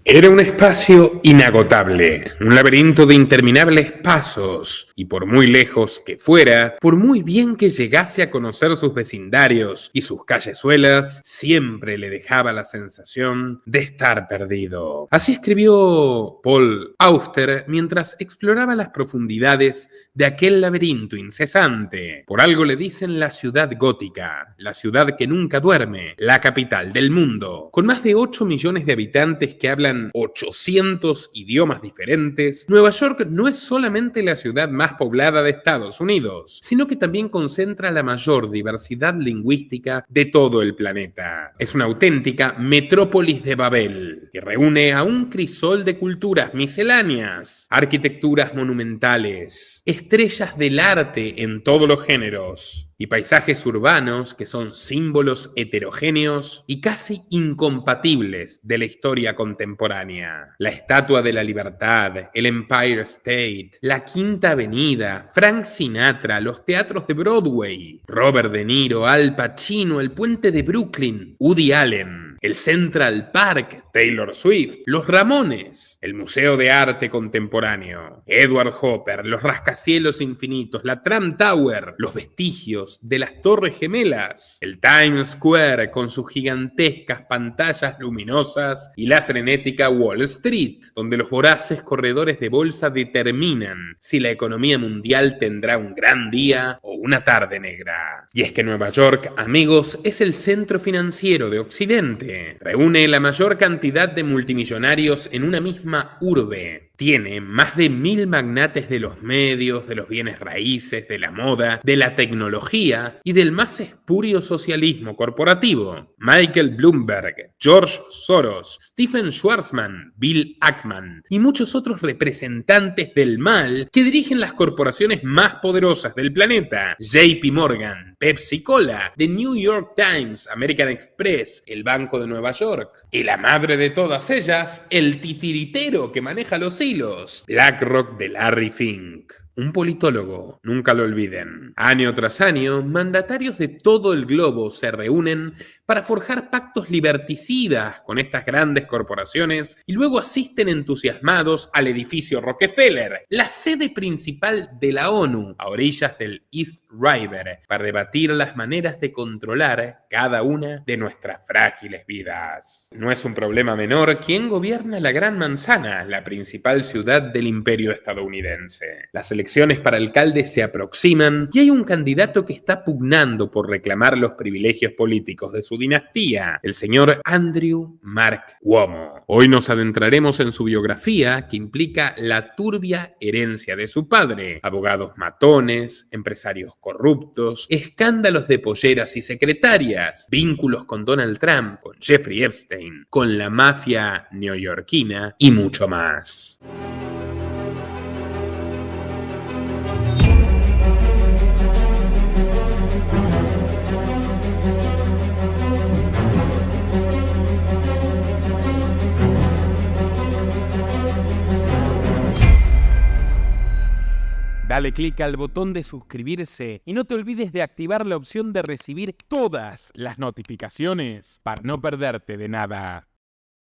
Era un espacio inagotable, un laberinto de interminables pasos, y por muy lejos que fuera, por muy bien que llegase a conocer sus vecindarios y sus callezuelas, siempre le dejaba la sensación de estar perdido. Así escribió Paul Auster mientras exploraba las profundidades de aquel laberinto incesante. Por algo le dicen la ciudad gótica, la ciudad que nunca duerme, la capital del mundo. Con más de 8 millones de habitantes que hablan 800 idiomas diferentes, Nueva York no es solamente la ciudad más poblada de Estados Unidos, sino que también concentra la mayor diversidad lingüística de todo el planeta. Es una auténtica metrópolis de Babel, que reúne a un crisol de culturas misceláneas, arquitecturas monumentales, estrellas del arte en todos los géneros, y paisajes urbanos que son símbolos heterogéneos y casi incompatibles de la historia contemporánea. La Estatua de la Libertad, el Empire State, la Quinta Avenida, Frank Sinatra, los teatros de Broadway, Robert De Niro, Al Pacino, el puente de Brooklyn, Woody Allen, el Central Park, Taylor Swift, los Ramones, el Museo de Arte Contemporáneo, Edward Hopper, los rascacielos infinitos, la Trump Tower, los vestigios de las Torres Gemelas, el Times Square con sus gigantescas pantallas luminosas y la frenética Wall Street, donde los voraces corredores de bolsa determinan si la economía mundial tendrá un gran día o una tarde negra. Y es que Nueva York, amigos, es el centro financiero de Occidente. Reúne la mayor cantidad de multimillonarios en una misma urbe. Tiene más de 1000 magnates de los medios, de los bienes raíces, de la moda, de la tecnología y del más espurio socialismo corporativo. Michael Bloomberg, George Soros, Stephen Schwarzman, Bill Ackman y muchos otros representantes del mal que dirigen las corporaciones más poderosas del planeta. JP Morgan, Pepsi Cola, The New York Times, American Express, el Banco de Nueva York. Y la madre de todas ellas, el titiritero que maneja los hilos, BlackRock de Larry Fink. Un politólogo, nunca lo olviden. Año tras año, mandatarios de todo el globo se reúnen para forjar pactos liberticidas con estas grandes corporaciones y luego asisten entusiasmados al edificio Rockefeller, la sede principal de la ONU, a orillas del East River, para debatir las maneras de controlar cada una de nuestras frágiles vidas. No es un problema menor quién gobierna la Gran Manzana, la principal ciudad del imperio estadounidense. Las elecciones para alcalde se aproximan y hay un candidato que está pugnando por reclamar los privilegios políticos de su dinastía, el señor Andrew Mark Cuomo. Hoy nos adentraremos en su biografía, que implica la turbia herencia de su padre, abogados matones, empresarios corruptos, escándalos de polleras y secretarias, vínculos con Donald Trump, con Jeffrey Epstein, con la mafia neoyorquina y mucho más. Dale clic al botón de suscribirse y no te olvides de activar la opción de recibir todas las notificaciones para no perderte de nada.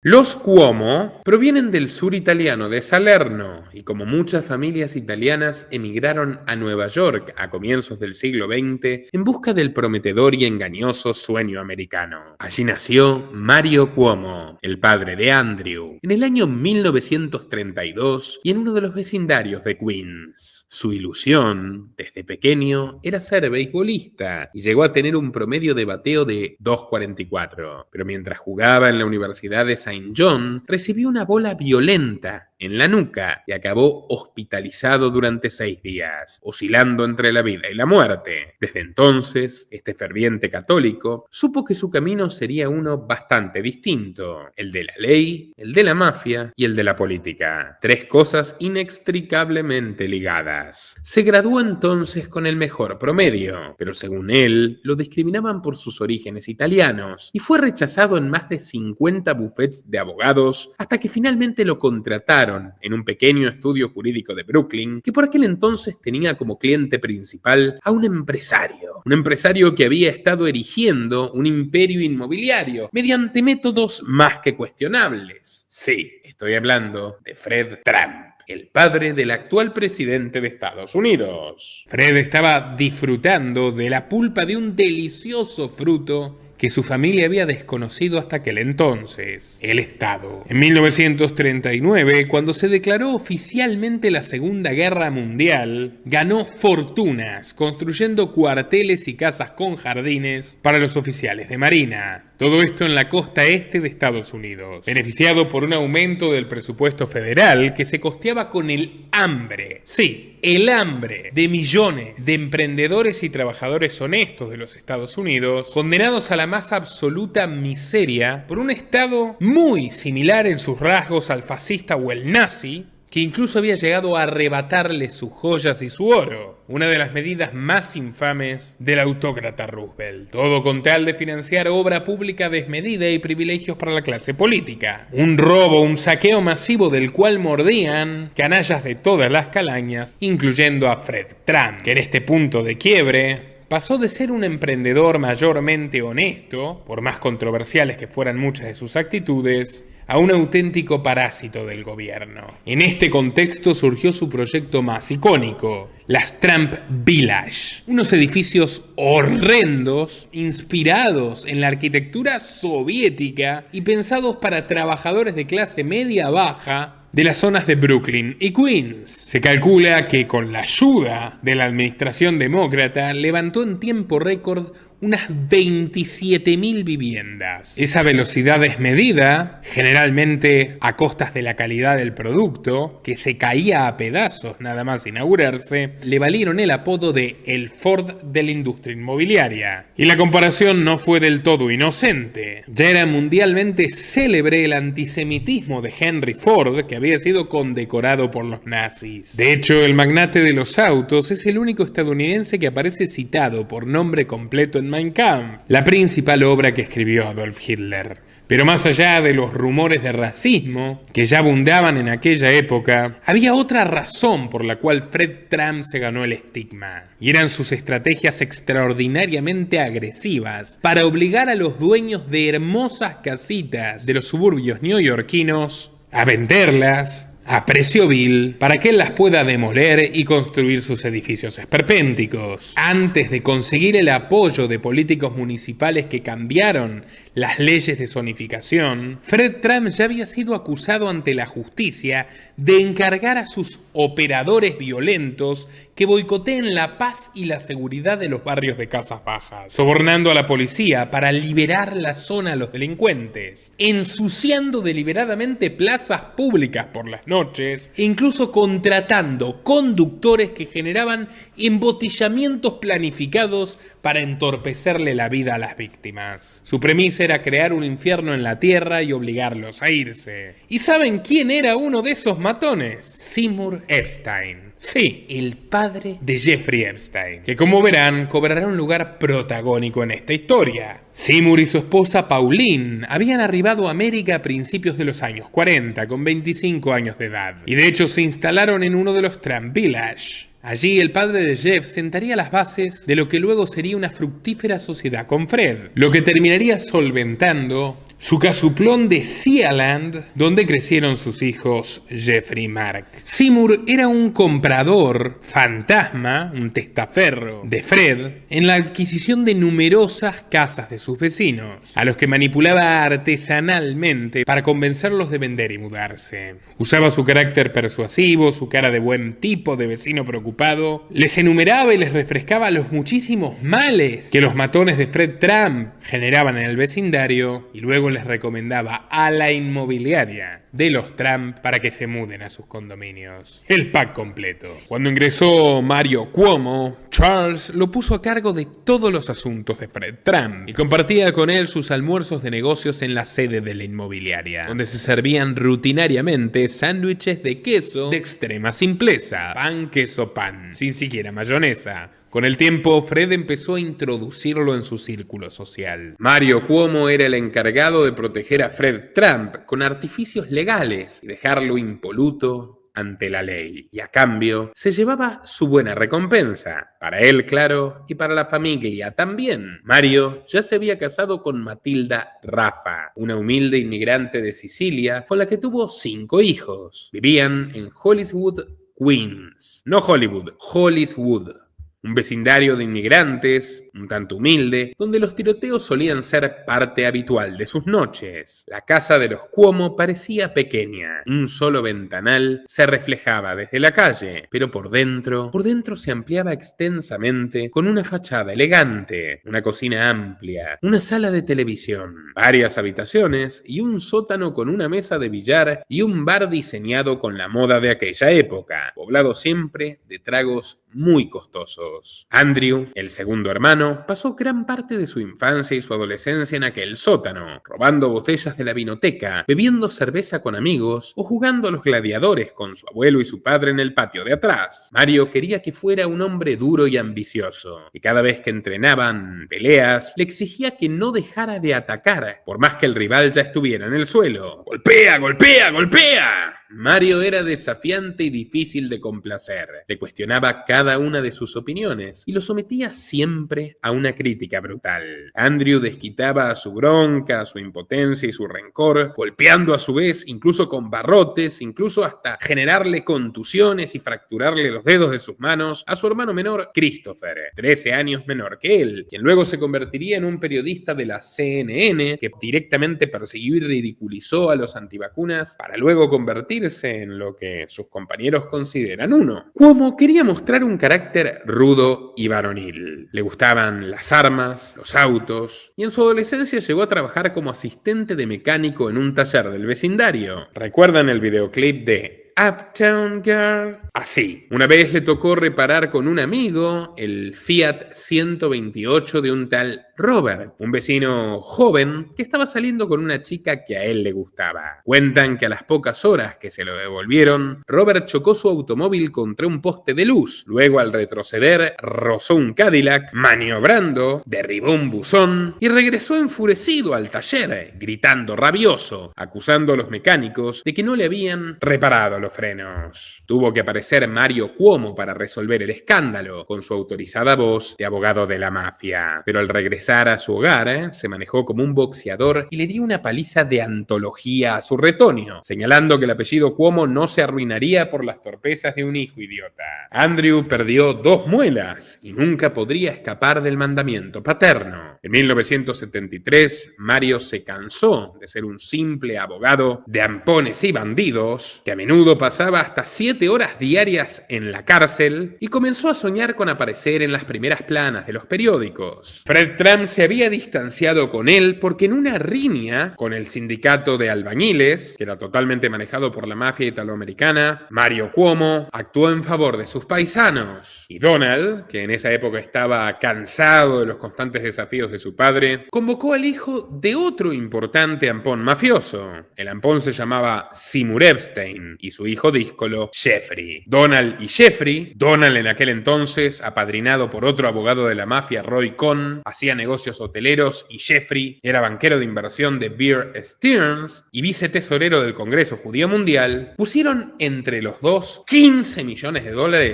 Los Cuomo provienen del sur italiano de Salerno y, como muchas familias italianas, emigraron a Nueva York a comienzos del siglo XX en busca del prometedor y engañoso sueño americano. Allí nació Mario Cuomo, el padre de Andrew, en el año 1932 y en uno de los vecindarios de Queens. Su ilusión, desde pequeño, era ser beisbolista y llegó a tener un promedio de bateo de 2.44. Pero mientras jugaba en la Universidad de St. John, recibió una bola violenta en la nuca y acabó hospitalizado durante 6 días, oscilando entre la vida y la muerte. Desde entonces, este ferviente católico supo que su camino sería uno bastante distinto: el de la ley, el de la mafia y el de la política. 3 cosas inextricablemente ligadas. Se graduó entonces con el mejor promedio, pero según él, lo discriminaban por sus orígenes italianos y fue rechazado en más de 50 bufetes de abogados, hasta que finalmente lo contrataron en un pequeño estudio jurídico de Brooklyn, que por aquel entonces tenía como cliente principal a un empresario que había estado erigiendo un imperio inmobiliario mediante métodos más que cuestionables. Sí, estoy hablando de Fred Trump, el padre del actual presidente de Estados Unidos. Fred estaba disfrutando de la pulpa de un delicioso fruto que su familia había desconocido hasta aquel entonces, el Estado. En 1939, cuando se declaró oficialmente la Segunda Guerra Mundial, ganó fortunas construyendo cuarteles y casas con jardines para los oficiales de Marina. Todo esto en la costa este de Estados Unidos, beneficiado por un aumento del presupuesto federal que se costeaba con el hambre. Sí, el hambre de millones de emprendedores y trabajadores honestos de los Estados Unidos, condenados a la más absoluta miseria por un Estado muy similar en sus rasgos al fascista o el nazi, que incluso había llegado a arrebatarle sus joyas y su oro, una de las medidas más infames del autócrata Roosevelt. Todo con tal de financiar obra pública desmedida y privilegios para la clase política. Un robo, un saqueo masivo del cual mordían canallas de todas las calañas, incluyendo a Fred Trump, que en este punto de quiebre pasó de ser un emprendedor mayormente honesto, por más controversiales que fueran muchas de sus actitudes, a un auténtico parásito del gobierno. En este contexto surgió su proyecto más icónico, las Trump Village, unos edificios horrendos inspirados en la arquitectura soviética y pensados para trabajadores de clase media-baja de las zonas de Brooklyn y Queens. Se calcula que con la ayuda de la administración demócrata levantó en tiempo récord unas 27.000 viviendas. Esa velocidad desmedida, generalmente a costas de la calidad del producto, que se caía a pedazos nada más inaugurarse, le valieron el apodo de el Ford de la industria inmobiliaria. Y la comparación no fue del todo inocente. Ya era mundialmente célebre el antisemitismo de Henry Ford, que había sido condecorado por los nazis. De hecho, el magnate de los autos es el único estadounidense que aparece citado por nombre completo en Mein Kampf, la principal obra que escribió Adolf Hitler. Pero más allá de los rumores de racismo que ya abundaban en aquella época, había otra razón por la cual Fred Trump se ganó el estigma, y eran sus estrategias extraordinariamente agresivas para obligar a los dueños de hermosas casitas de los suburbios neoyorquinos a venderlas a precio vil para que él las pueda demoler y construir sus edificios esperpénticos. Antes de conseguir el apoyo de políticos municipales que cambiaron las leyes de zonificación, Fred Trump ya había sido acusado ante la justicia de encargar a sus operadores violentos que boicoteen la paz y la seguridad de los barrios de casas bajas, sobornando a la policía para liberar la zona a los delincuentes, ensuciando deliberadamente plazas públicas por las noches e incluso contratando conductores que generaban embotellamientos planificados para entorpecerle la vida a las víctimas. Su premisa era crear un infierno en la tierra y obligarlos a irse. ¿Y saben quién era uno de esos matones? Seymour Epstein. Sí, el padre de Jeffrey Epstein, que como verán cobrará un lugar protagónico en esta historia. Seymour y su esposa Pauline habían arribado a América a principios de los años 40, con 25 años de edad, y de hecho se instalaron en uno de los Trump Village. Allí el padre de Jeff sentaría las bases de lo que luego sería una fructífera sociedad con Fred, lo que terminaría solventando su casuplón de Sealand, donde crecieron sus hijos Jeffrey y Mark. Seymour era un comprador fantasma, un testaferro de Fred, en la adquisición de numerosas casas de sus vecinos, a los que manipulaba artesanalmente para convencerlos de vender y mudarse. Usaba su carácter persuasivo, su cara de buen tipo, de vecino preocupado, les enumeraba y les refrescaba los muchísimos males que los matones de Fred Trump generaban en el vecindario, y luego les recomendaba a la inmobiliaria de los Trump para que se muden a sus condominios. El pack completo. Cuando ingresó Mario Cuomo, Charles lo puso a cargo de todos los asuntos de Fred Trump y compartía con él sus almuerzos de negocios en la sede de la inmobiliaria, donde se servían rutinariamente sándwiches de queso de extrema simpleza, pan, queso, pan, sin siquiera mayonesa, Con el tiempo, Fred empezó a introducirlo en su círculo social. Mario Cuomo era el encargado de proteger a Fred Trump con artificios legales y dejarlo impoluto ante la ley, y a cambio se llevaba su buena recompensa, para él claro, y para la familia también. Mario ya se había casado con Matilda Raffa, una humilde inmigrante de Sicilia con la que tuvo 5 hijos. Vivían en Hollywood, Queens. No Hollywood, Hollywood. Un vecindario de inmigrantes, un tanto humilde, donde los tiroteos solían ser parte habitual de sus noches. La casa de los Cuomo parecía pequeña. Un solo ventanal se reflejaba desde la calle, pero por dentro se ampliaba extensamente con una fachada elegante, una cocina amplia, una sala de televisión, varias habitaciones y un sótano con una mesa de billar y un bar diseñado con la moda de aquella época, poblado siempre de tragos muy costosos. Andrew, el segundo hermano, pasó gran parte de su infancia y su adolescencia en aquel sótano, robando botellas de la vinoteca, bebiendo cerveza con amigos o jugando a los gladiadores con su abuelo y su padre en el patio de atrás. Mario quería que fuera un hombre duro y ambicioso, y cada vez que entrenaban peleas, le exigía que no dejara de atacar, por más que el rival ya estuviera en el suelo. ¡Golpea, golpea, golpea! Mario era desafiante y difícil de complacer. Le cuestionaba cada una de sus opiniones y lo sometía siempre a una crítica brutal. Andrew desquitaba a su bronca, su impotencia y su rencor, golpeando a su vez, incluso con barrotes, incluso hasta generarle contusiones y fracturarle los dedos de sus manos a su hermano menor, Christopher, 13 años menor que él, quien luego se convertiría en un periodista de la CNN que directamente persiguió y ridiculizó a los antivacunas para luego convertirse en lo que sus compañeros consideran uno. Cuomo quería mostrar un carácter rudo y varonil. Le gustaban las armas, los autos, y en su adolescencia llegó a trabajar como asistente de mecánico en un taller del vecindario. ¿Recuerdan el videoclip de Uptown Girl? Así. Una vez le tocó reparar con un amigo el Fiat 128 de un tal Robert, un vecino joven que estaba saliendo con una chica que a él le gustaba. Cuentan que a las pocas horas que se lo devolvieron, Robert chocó su automóvil contra un poste de luz. Luego, al retroceder, rozó un Cadillac, maniobrando, derribó un buzón y regresó enfurecido al taller, gritando rabioso, acusando a los mecánicos de que no le habían reparado los frenos. Tuvo que aparecer Mario Cuomo para resolver el escándalo, con su autorizada voz de abogado de la mafia. Pero al regresar a su hogar, se manejó como un boxeador y le dio una paliza de antología a su retoño, señalando que el apellido Cuomo no se arruinaría por las torpezas de un hijo idiota. Andrew perdió 2 muelas y nunca podría escapar del mandamiento paterno. En 1973, Mario se cansó de ser un simple abogado de ampones y bandidos, que a menudo pasaba hasta 7 horas diarias en la cárcel, y comenzó a soñar con aparecer en las primeras planas de los periódicos. Fred Trump se había distanciado con él porque en una riña con el sindicato de albañiles, que era totalmente manejado por la mafia italoamericana, Mario Cuomo actuó en favor de sus paisanos. Y Donald, que en esa época estaba cansado de los constantes desafíos de su padre, convocó al hijo de otro importante ampón mafioso. El ampón se llamaba Seymour Epstein y su hijo díscolo Jeffrey. Donald y Jeffrey, Donald en aquel entonces, apadrinado por otro abogado de la mafia, Roy Cohn, hacía negocios hoteleros, y Jeffrey era banquero de inversión de Bear Stearns y vicetesorero del Congreso Judío Mundial, pusieron entre los dos $15 millones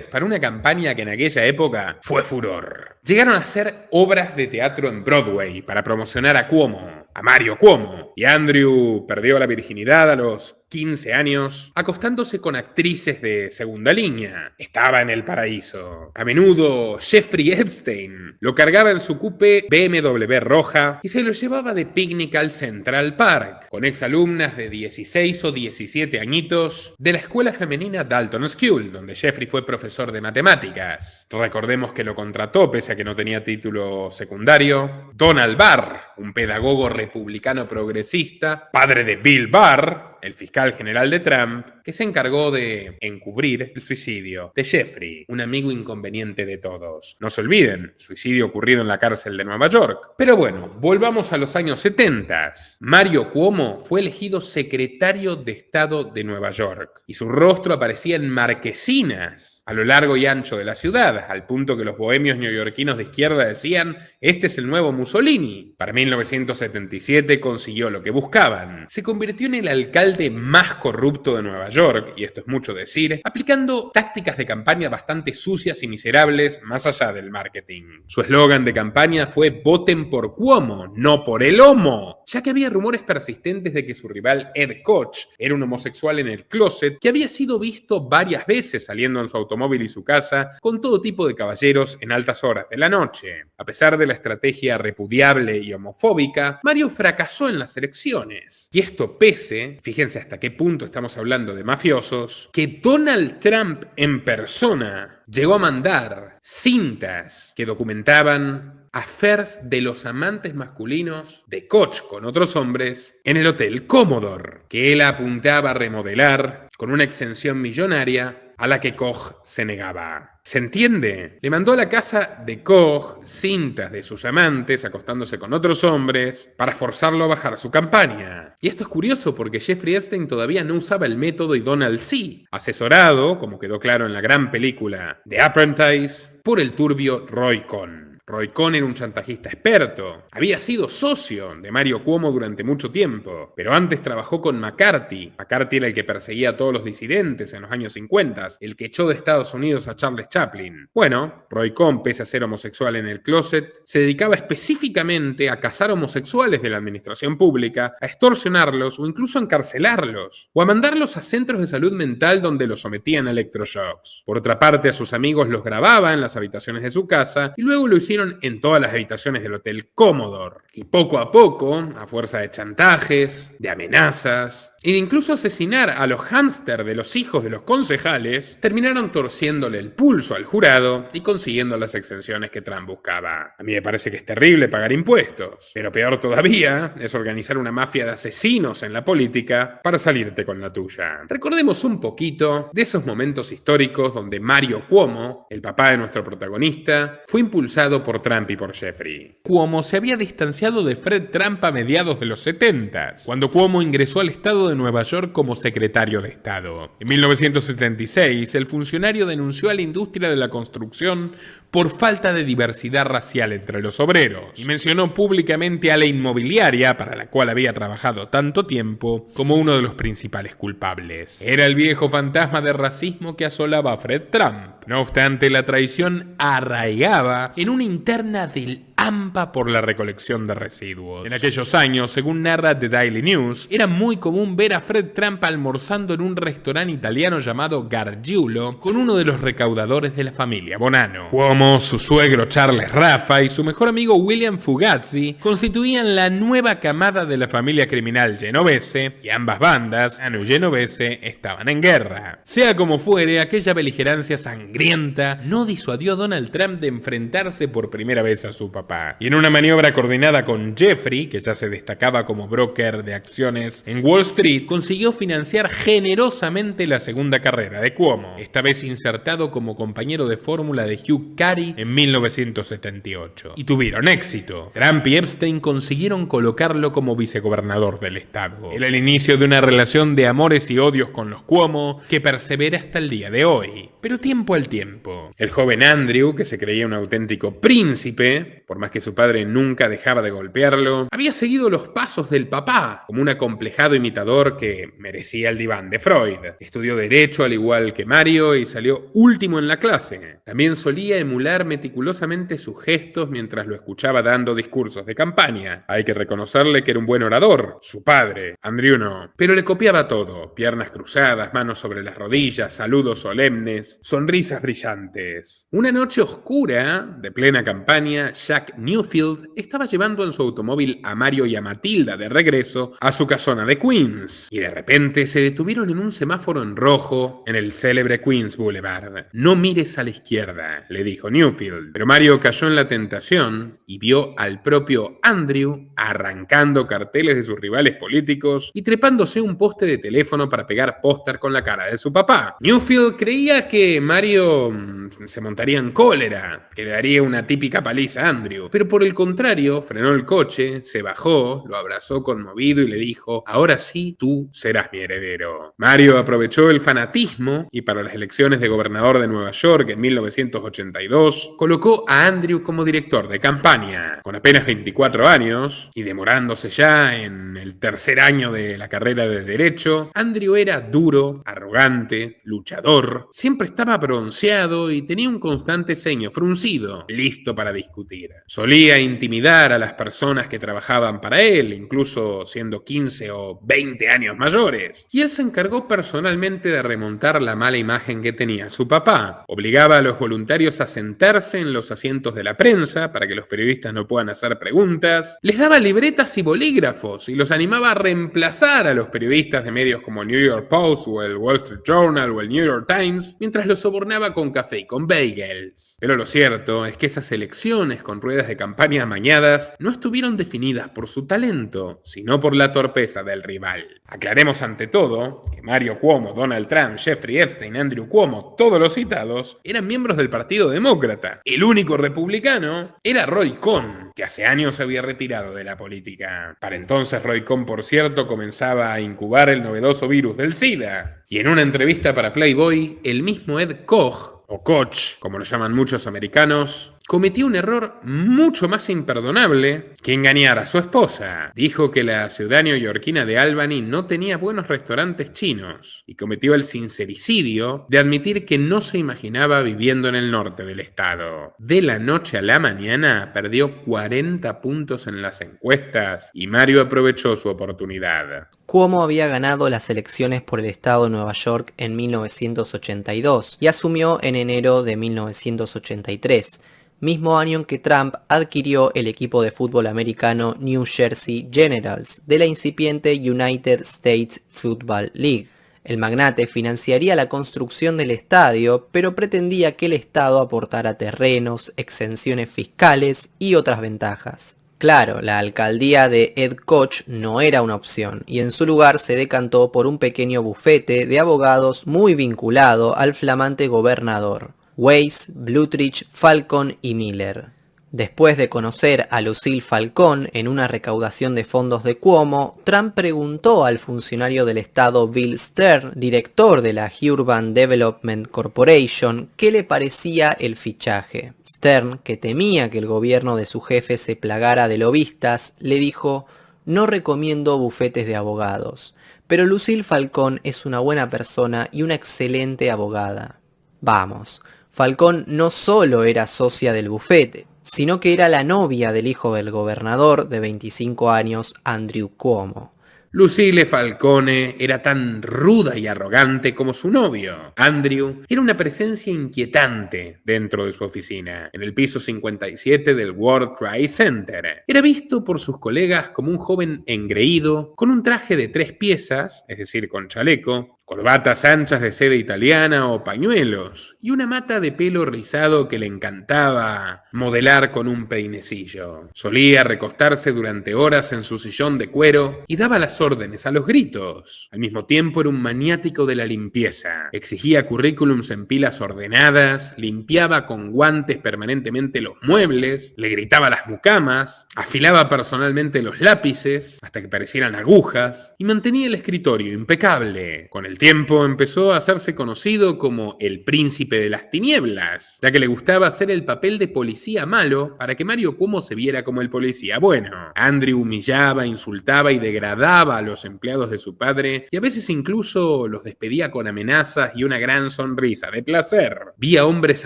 para una campaña que en aquella época fue furor. Llegaron a hacer obras de teatro en Broadway para promocionar a Cuomo, a Mario Cuomo, y Andrew perdió la virginidad a los 15 años, acostándose con actrices de segunda línea. Estaba en el paraíso. A menudo, Jeffrey Epstein lo cargaba en su coupé BMW roja y se lo llevaba de picnic al Central Park, con exalumnas de 16 o 17 añitos de la escuela femenina Dalton School, donde Jeffrey fue profesor de matemáticas. Recordemos que lo contrató, pese a que no tenía título secundario, Donald Barr, un pedagogo republicano progresista, padre de Bill Barr, el fiscal general de Trump, que se encargó de encubrir el suicidio de Jeffrey, un amigo inconveniente de todos. No se olviden, suicidio ocurrido en la cárcel de Nueva York. Pero bueno, volvamos a los años 70. Mario Cuomo fue elegido secretario de Estado de Nueva York y su rostro aparecía en marquesinas a lo largo y ancho de la ciudad, al punto que los bohemios neoyorquinos de izquierda decían: este es el nuevo Mussolini. Para 1977 consiguió lo que buscaban. Se convirtió en el alcalde más corrupto de Nueva York, y esto es mucho decir, aplicando tácticas de campaña bastante sucias y miserables más allá del marketing. Su eslogan de campaña fue "voten por Cuomo, no por el homo", ya que había rumores persistentes de que su rival Ed Koch era un homosexual en el closet que había sido visto varias veces saliendo en su automóvil y su casa con todo tipo de caballeros en altas horas de la noche. A pesar de la estrategia repudiable y homofóbica, Mario fracasó en las elecciones. Y esto pese, fíjense hasta qué punto estamos hablando de mafiosos, que Donald Trump en persona llegó a mandar cintas que documentaban affairs de los amantes masculinos de Koch con otros hombres en el Hotel Commodore, que él apuntaba a remodelar con una exención millonaria a la que Koch se negaba. ¿Se entiende? Le mandó a la casa de Koch cintas de sus amantes acostándose con otros hombres para forzarlo a bajar su campaña. Y esto es curioso porque Jeffrey Epstein todavía no usaba el método y Donald sí, asesorado, como quedó claro en la gran película The Apprentice, por el turbio Roy Cohn. Roy Cohn era un chantajista experto. Había sido socio de Mario Cuomo durante mucho tiempo, pero antes trabajó con McCarthy. McCarthy era el que perseguía a todos los disidentes en los años 50, el que echó de Estados Unidos a Charles Chaplin. Bueno, Roy Cohn, pese a ser homosexual en el closet, se dedicaba específicamente a cazar homosexuales de la administración pública, a extorsionarlos o incluso a encarcelarlos, o a mandarlos a centros de salud mental donde los sometían a electroshocks. Por otra parte, a sus amigos los grababa en las habitaciones de su casa y luego lo hicieron en todas las habitaciones del Hotel Commodore. Y poco a poco, a fuerza de chantajes, de amenazas e incluso asesinar a los hámster de los hijos de los concejales, terminaron torciéndole el pulso al jurado y consiguiendo las exenciones que Trump buscaba. A mí me parece que es terrible pagar impuestos, pero peor todavía es organizar una mafia de asesinos en la política para salirte con la tuya. Recordemos un poquito de esos momentos históricos donde Mario Cuomo, el papá de nuestro protagonista, fue impulsado por Trump y por Jeffrey. Cuomo se había distanciado de Fred Trump a mediados de los 70, cuando Cuomo ingresó al estado de Nueva York como secretario de Estado. En 1976, el funcionario denunció a la industria de la construcción por falta de diversidad racial entre los obreros y mencionó públicamente a la inmobiliaria, para la cual había trabajado tanto tiempo, como uno de los principales culpables. Era el viejo fantasma de racismo que asolaba a Fred Trump. No obstante, la traición arraigaba en una interna del AMPA por la recolección de residuos. En aquellos años, según narra The Daily News, era muy común ver a Fred Trump almorzando en un restaurante italiano llamado Gargiulo con uno de los recaudadores de la familia Bonanno. Cuomo, su suegro Charles Raffa y su mejor amigo William Fugazi constituían la nueva camada de la familia criminal genovese, y ambas bandas, Bonanno y Genovese, estaban en guerra. Sea como fuere, aquella beligerancia sangrienta no disuadió a Donald Trump de enfrentarse por primera vez a su papá. Y en una maniobra coordinada con Jeffrey, que ya se destacaba como broker de acciones en Wall Street, consiguió financiar generosamente la segunda carrera de Cuomo, esta vez insertado como compañero de fórmula de Hugh Carey en 1978. Y tuvieron éxito. Trump y Epstein consiguieron colocarlo como vicegobernador del estado. Era el inicio de una relación de amores y odios con los Cuomo que persevera hasta el día de hoy. Pero tiempo al tiempo. El joven Andrew, que se creía un auténtico príncipe, por más que su padre nunca dejaba de golpearlo, había seguido los pasos del papá, como un acomplejado imitador que merecía el diván de Freud. Estudió Derecho al igual que Mario y salió último en la clase. También solía emular meticulosamente sus gestos mientras lo escuchaba dando discursos de campaña. Hay que reconocerle que era un buen orador, su padre. Andrew no. Pero le copiaba todo: piernas cruzadas, manos sobre las rodillas, saludos solemnes, sonrisas brillantes. Una noche oscura, de plena campaña, Jack Jack Newfield estaba llevando en su automóvil a Mario y a Matilda de regreso a su casona de Queens, y de repente se detuvieron en un semáforo en rojo en el célebre Queens Boulevard. No mires a la izquierda, le dijo Newfield, pero Mario cayó en la tentación y vio al propio Andrew arrancando carteles de sus rivales políticos y trepándose un poste de teléfono para pegar póster con la cara de su papá. Newfield creía que Mario se montaría en cólera, que le daría una típica paliza a Andrew, pero por el contrario, frenó el coche, se bajó, lo abrazó conmovido y le dijo: ahora sí, tú serás mi heredero. Mario aprovechó el fanatismo y para las elecciones de gobernador de Nueva York en 1982, colocó a Andrew como director de campaña. Con apenas 24 años y demorándose ya en el tercer año de la carrera de Derecho, Andrew era duro, arrogante, luchador, siempre estaba bronceado y tenía un constante ceño fruncido, listo para discutir. Solía intimidar a las personas que trabajaban para él, incluso siendo 15 o 20 años mayores, y él se encargó personalmente de remontar la mala imagen que tenía su papá. Obligaba a los voluntarios a sentarse en los asientos de la prensa para que los periodistas no puedan hacer preguntas, les daba libretas y bolígrafos y los animaba a reemplazar a los periodistas de medios como el New York Post o el Wall Street Journal o el New York Times, mientras los sobornaba con café y con bagels. Pero lo cierto es que esas elecciones con ruedas de campaña amañadas no estuvieron definidas por su talento, sino por la torpeza del rival. Aclaremos ante todo que Mario Cuomo, Donald Trump, Jeffrey Epstein, Andrew Cuomo, todos los citados, eran miembros del Partido Demócrata. El único republicano era Roy Cohn, que hace años se había retirado de la política. Para entonces Roy Cohn, por cierto, comenzaba a incubar el novedoso virus del SIDA. Y en una entrevista para Playboy, el mismo Ed Koch, o Koch, como lo llaman muchos americanos, cometió un error mucho más imperdonable que engañar a su esposa. Dijo que la ciudad neoyorquina de Albany no tenía buenos restaurantes chinos y cometió el sincericidio de admitir que no se imaginaba viviendo en el norte del estado. De la noche a la mañana perdió 40 puntos en las encuestas y Mario aprovechó su oportunidad. Cuomo había ganado las elecciones por el estado de Nueva York en 1982 y asumió en enero de 1983. Mismo año en que Trump adquirió el equipo de fútbol americano New Jersey Generals de la incipiente United States Football League. El magnate financiaría la construcción del estadio, pero pretendía que el Estado aportara terrenos, exenciones fiscales y otras ventajas. Claro, la alcaldía de Ed Koch no era una opción, y en su lugar se decantó por un pequeño bufete de abogados muy vinculado al flamante gobernador: Weiss, Blutrich, Falcon y Miller. Después de conocer a Lucille Falcón en una recaudación de fondos de Cuomo, Trump preguntó al funcionario del estado Bill Stern, director de la Urban Development Corporation, qué le parecía el fichaje. Stern, que temía que el gobierno de su jefe se plagara de lobistas, le dijo: no recomiendo bufetes de abogados, pero Lucille Falcón es una buena persona y una excelente abogada. Vamos, Falcón no solo era socia del bufete, sino que era la novia del hijo del gobernador de 25 años, Andrew Cuomo. Lucille Falcone era tan ruda y arrogante como su novio. Andrew era una presencia inquietante dentro de su oficina, en el piso 57 del World Trade Center. Era visto por sus colegas como un joven engreído, con un traje de 3 piezas, es decir, con chaleco, corbatas anchas de seda italiana o pañuelos, y una mata de pelo rizado que le encantaba modelar con un peinecillo. Solía recostarse durante horas en su sillón de cuero y daba las órdenes a los gritos. Al mismo tiempo era un maniático de la limpieza. Exigía currículums en pilas ordenadas, limpiaba con guantes permanentemente los muebles, le gritaba a las mucamas, afilaba personalmente los lápices hasta que parecieran agujas y mantenía el escritorio impecable. Con el tiempo empezó a hacerse conocido como el príncipe de las tinieblas, ya que le gustaba hacer el papel de policía malo para que Mario Cuomo se viera como el policía bueno. Andrew humillaba, insultaba y degradaba a los empleados de su padre y a veces incluso los despedía con amenazas y una gran sonrisa de placer. Vi a hombres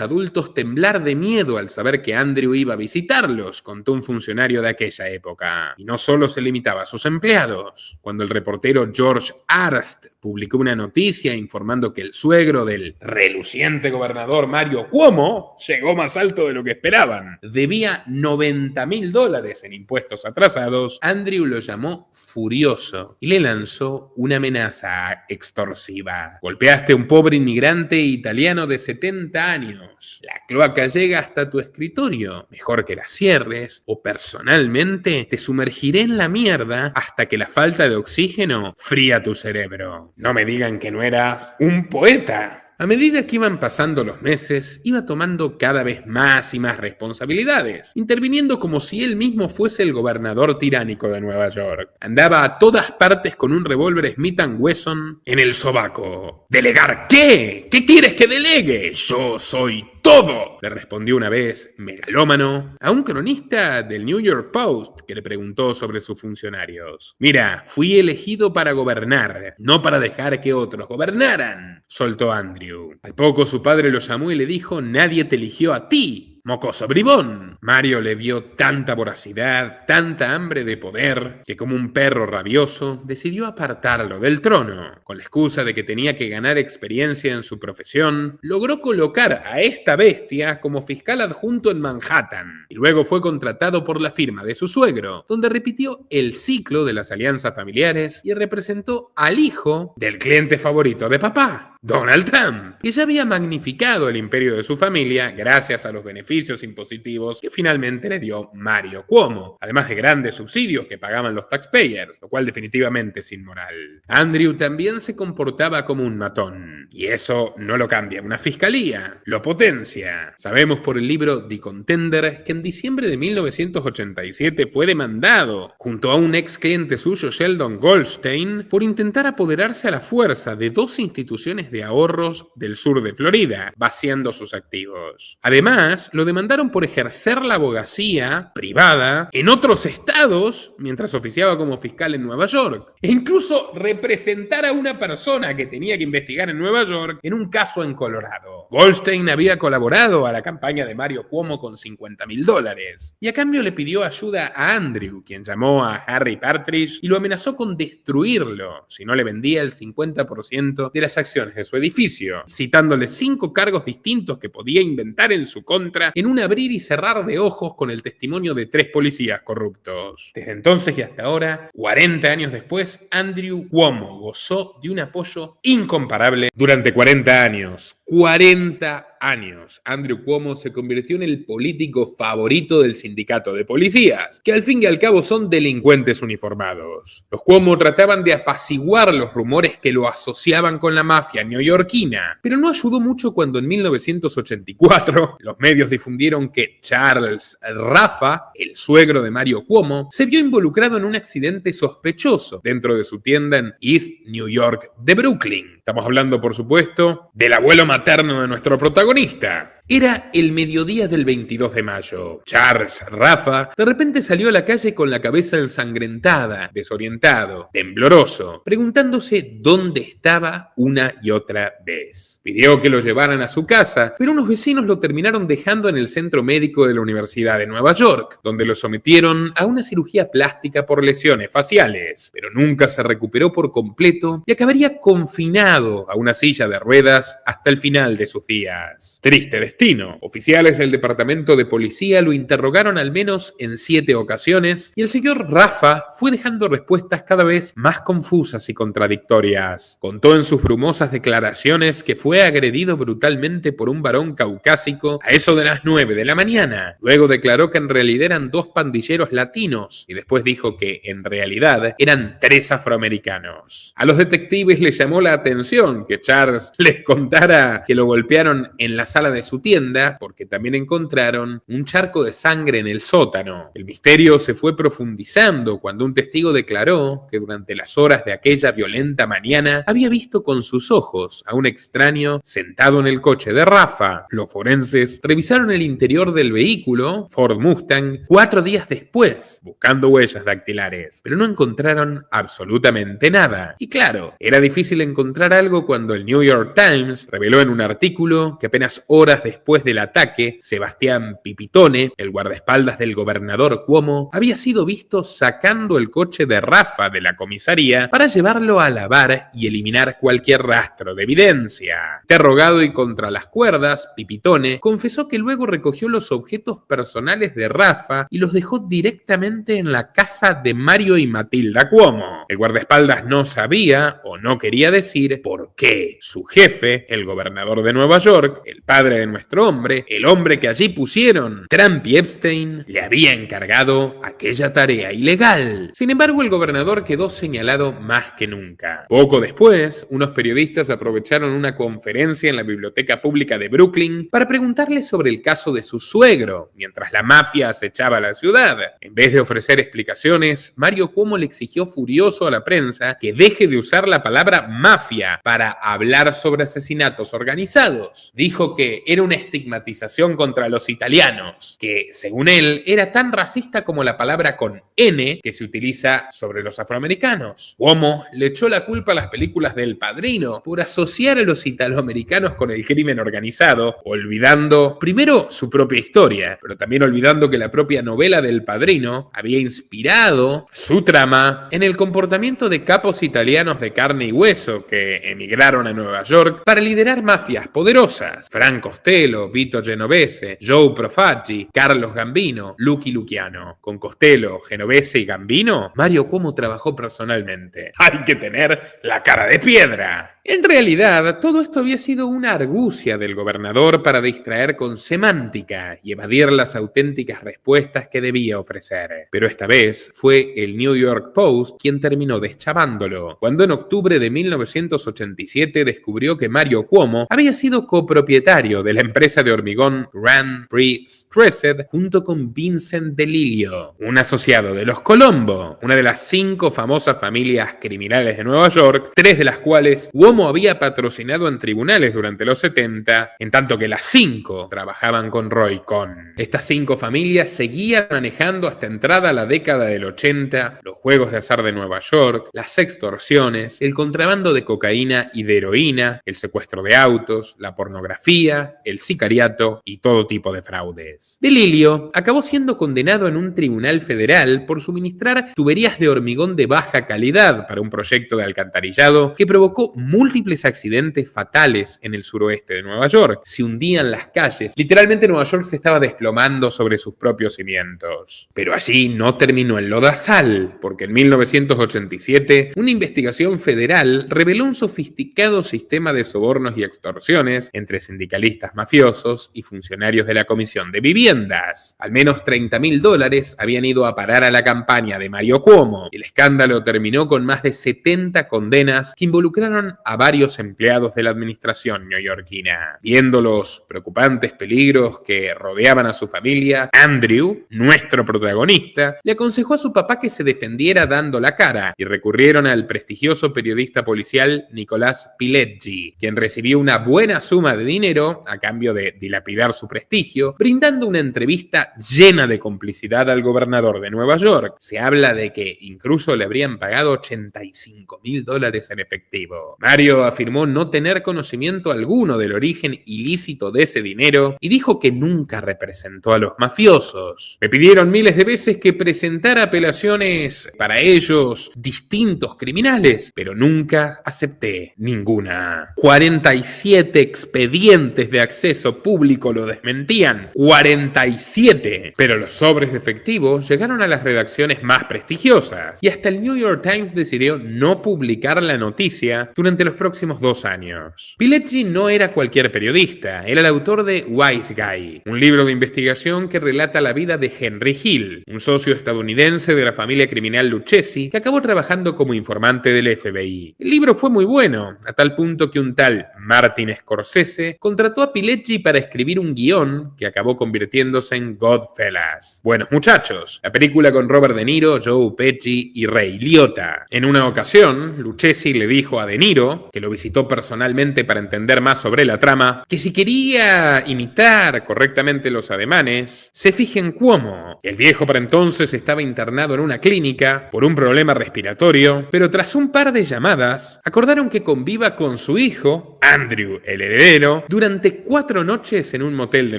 adultos temblar de miedo al saber que Andrew iba a visitarlos, contó un funcionario de aquella época. Y no solo se limitaba a sus empleados. Cuando el reportero George Arst publicó una una noticia informando que el suegro del reluciente gobernador Mario Cuomo llegó más alto de lo que esperaban. Debía $90.000 en impuestos atrasados. Andrew lo llamó furioso y le lanzó una amenaza extorsiva. Golpeaste a un pobre inmigrante italiano de 70 años. La cloaca llega hasta tu escritorio. Mejor que la cierres o personalmente te sumergiré en la mierda hasta que la falta de oxígeno fría tu cerebro. No me digan que no era un poeta. A medida que iban pasando los meses, iba tomando cada vez más y más responsabilidades, interviniendo como si él mismo fuese el gobernador tiránico de Nueva York. Andaba a todas partes con un revólver Smith & Wesson en el sobaco. ¿Delegar qué? ¿Qué quieres que delegue? Yo soy todo, le respondió una vez, megalómano, a un cronista del New York Post que le preguntó sobre sus funcionarios. Mira, fui elegido para gobernar, no para dejar que otros gobernaran, soltó Andrew. Al poco su padre lo llamó y le dijo, nadie te eligió a ti, mocoso bribón. Mario le vio tanta voracidad, tanta hambre de poder, que como un perro rabioso, decidió apartarlo del trono. Con la excusa de que tenía que ganar experiencia en su profesión, logró colocar a esta bestia como fiscal adjunto en Manhattan, y luego fue contratado por la firma de su suegro, donde repitió el ciclo de las alianzas familiares y representó al hijo del cliente favorito de papá, Donald Trump, que ya había magnificado el imperio de su familia gracias a los beneficios impositivos que finalmente le dio Mario Cuomo, además de grandes subsidios que pagaban los taxpayers, lo cual definitivamente es inmoral. Andrew también se comportaba como un matón, y eso no lo cambia una fiscalía, lo potencia. Sabemos por el libro The Contender que en diciembre de 1987 fue demandado, junto a un ex cliente suyo, Sheldon Goldstein, por intentar apoderarse a la fuerza de dos instituciones de ahorros del sur de Florida, vaciando sus activos. Además, lo demandaron por ejercer la abogacía privada en otros estados mientras oficiaba como fiscal en Nueva York, e incluso representar a una persona que tenía que investigar en Nueva York en un caso en Colorado. Goldstein había colaborado a la campaña de Mario Cuomo con $50.000 y a cambio le pidió ayuda a Andrew, quien llamó a Harry Partridge y lo amenazó con destruirlo si no le vendía el 50% de las acciones de su edificio, citándole 5 cargos distintos que podía inventar en su contra en un abrir y cerrar de ojos con el testimonio de 3 policías corruptos. Desde entonces y hasta ahora, 40 años después, Andrew Cuomo gozó de un apoyo incomparable durante 40 años. 40 años. Andrew Cuomo se convirtió en el político favorito del sindicato de policías, que al fin y al cabo son delincuentes uniformados. Los Cuomo trataban de apaciguar los rumores que lo asociaban con la mafia neoyorquina, pero no ayudó mucho cuando en 1984 los medios difundieron que Charles Raffa, el suegro de Mario Cuomo, se vio involucrado en un accidente sospechoso dentro de su tienda en East New York de Brooklyn. Estamos hablando, por supuesto, del abuelo materno de nuestro protagonista. Era el mediodía del 22 de mayo. Charles Raffa de repente salió a la calle con la cabeza ensangrentada, desorientado, tembloroso, preguntándose dónde estaba una y otra vez. Pidió que lo llevaran a su casa, pero unos vecinos lo terminaron dejando en el centro médico de la Universidad de Nueva York, donde lo sometieron a una cirugía plástica por lesiones faciales, pero nunca se recuperó por completo y acabaría confinado a una silla de ruedas hasta el final de sus días. Triste destino. Oficiales del departamento de policía lo interrogaron al menos en 7 ocasiones y el señor Raffa fue dejando respuestas cada vez más confusas y contradictorias. Contó en sus brumosas declaraciones que fue agredido brutalmente por un varón caucásico a eso de las 9 de la mañana. Luego declaró que en realidad eran 2 pandilleros latinos y después dijo que en realidad eran 3 afroamericanos. A los detectives les llamó la atención que Charles les contara que lo golpearon en la sala de su tienda porque también encontraron un charco de sangre en el sótano. El misterio se fue profundizando cuando un testigo declaró que durante las horas de aquella violenta mañana había visto con sus ojos a un extraño sentado en el coche de Raffa. Los forenses revisaron el interior del vehículo, Ford Mustang, 4 días después, buscando huellas dactilares, pero no encontraron absolutamente nada. Y claro, era difícil encontrar algo cuando el New York Times reveló en un artículo que apenas horas después después del ataque, Sebastián Pipitone, el guardaespaldas del gobernador Cuomo, había sido visto sacando el coche de Rafa de la comisaría para llevarlo a lavar y eliminar cualquier rastro de evidencia. Interrogado y contra las cuerdas, Pipitone confesó que luego recogió los objetos personales de Rafa y los dejó directamente en la casa de Mario y Matilda Cuomo. El guardaespaldas no sabía o no quería decir por qué su jefe, el gobernador de Nueva York, el padre de nuestro hombre, el hombre que allí pusieron Trump y Epstein, le había encargado aquella tarea ilegal. Sin embargo, el gobernador quedó señalado más que nunca. Poco después, unos periodistas aprovecharon una conferencia en la Biblioteca Pública de Brooklyn para preguntarle sobre el caso de su suegro, mientras la mafia acechaba la ciudad. En vez de ofrecer explicaciones, Mario Cuomo le exigió furioso a la prensa que deje de usar la palabra mafia para hablar sobre asesinatos organizados. Dijo que era una estigmatización contra los italianos, que según él era tan racista como la palabra con N que se utiliza sobre los afroamericanos. Cuomo le echó la culpa a las películas del Padrino por asociar a los italoamericanos con el crimen organizado, olvidando primero su propia historia, pero también olvidando que la propia novela del Padrino había inspirado su trama en el comportamiento de capos italianos de carne y hueso que emigraron a Nueva York para liderar mafias poderosas: Frank Costello, Vito Genovese, Joe Profaggi, Carlos Gambino, Lucky Luciano. Con Costello, Genovese y Gambino, Mario Cuomo trabajó personalmente. Hay que tener la cara de piedra. En realidad, todo esto había sido una argucia del gobernador para distraer con semántica y evadir las auténticas respuestas que debía ofrecer. Pero esta vez fue el New York Post quien terminó deschavándolo, cuando en octubre de 1987 descubrió que Mario Cuomo había sido copropietario de la empresa de hormigón Grand Prix Stressed junto con Vincent DeLilio, un asociado de los Colombo, una de las 5 famosas familias criminales de Nueva York, 3 de las cuales Cuomo había patrocinado en tribunales durante los 70, en tanto que las 5 trabajaban con Roy Cohn. Estas 5 familias seguían manejando hasta entrada la década del 80 los juegos de azar de Nueva York, las extorsiones, el contrabando de cocaína y de heroína, el secuestro de autos, la pornografía, el sicariato y todo tipo de fraudes. DeLilio acabó siendo condenado en un tribunal federal por suministrar tuberías de hormigón de baja calidad para un proyecto de alcantarillado que provocó múltiples accidentes fatales en el suroeste de Nueva York. Se hundían las calles. Literalmente Nueva York se estaba desplomando sobre sus propios cimientos. Pero allí no terminó el lodazal, porque en 1987 una investigación federal reveló un sofisticado sistema de sobornos y extorsiones entre sindicalistas mafiosos y funcionarios de la Comisión de Viviendas. Al menos $30.000 habían ido a parar a la campaña de Mario Cuomo. El escándalo terminó con más de 70 condenas que involucraron a varios empleados de la administración neoyorquina. Viendo los preocupantes peligros que rodeaban a su familia, Andrew, nuestro protagonista, le aconsejó a su papá que se defendiera dando la cara y recurrieron al prestigioso periodista policial Nicolás Pileggi, quien recibió una buena suma de dinero a cambio de dilapidar su prestigio, brindando una entrevista llena de complicidad al gobernador de Nueva York. Se habla de que incluso le habrían pagado $85.000 en efectivo. Mario afirmó no tener conocimiento alguno del origen ilícito de ese dinero y dijo que nunca representó a los mafiosos. Me pidieron miles de veces que presentara apelaciones para ellos distintos criminales, pero nunca acepté ninguna. 47 expedientes de acceso público lo desmentían. 47. Pero los sobres de efectivo llegaron a las redacciones más prestigiosas y hasta el New York Times decidió no publicar la noticia durante los próximos 2 años. Pileggi no era cualquier periodista, era el autor de Wise Guy, un libro de investigación que relata la vida de Henry Hill, un socio estadounidense de la familia criminal Lucchesi que acabó trabajando como informante del FBI. El libro fue muy bueno, a tal punto que un tal Martin Scorsese contrató a Pileggi para escribir un guión que acabó convirtiéndose en Goodfellas. Buenos muchachos, la película con Robert De Niro, Joe Pesci y Ray Liotta. En una ocasión, Lucchesi le dijo a De Niro, que lo visitó personalmente para entender más sobre la trama, que si quería imitar correctamente los ademanes, se fije en Cuomo. El viejo para entonces estaba internado en una clínica por un problema respiratorio, pero tras un par de llamadas, acordaron que conviva con su hijo, Andrew, el heredero, durante 4 noches en un motel de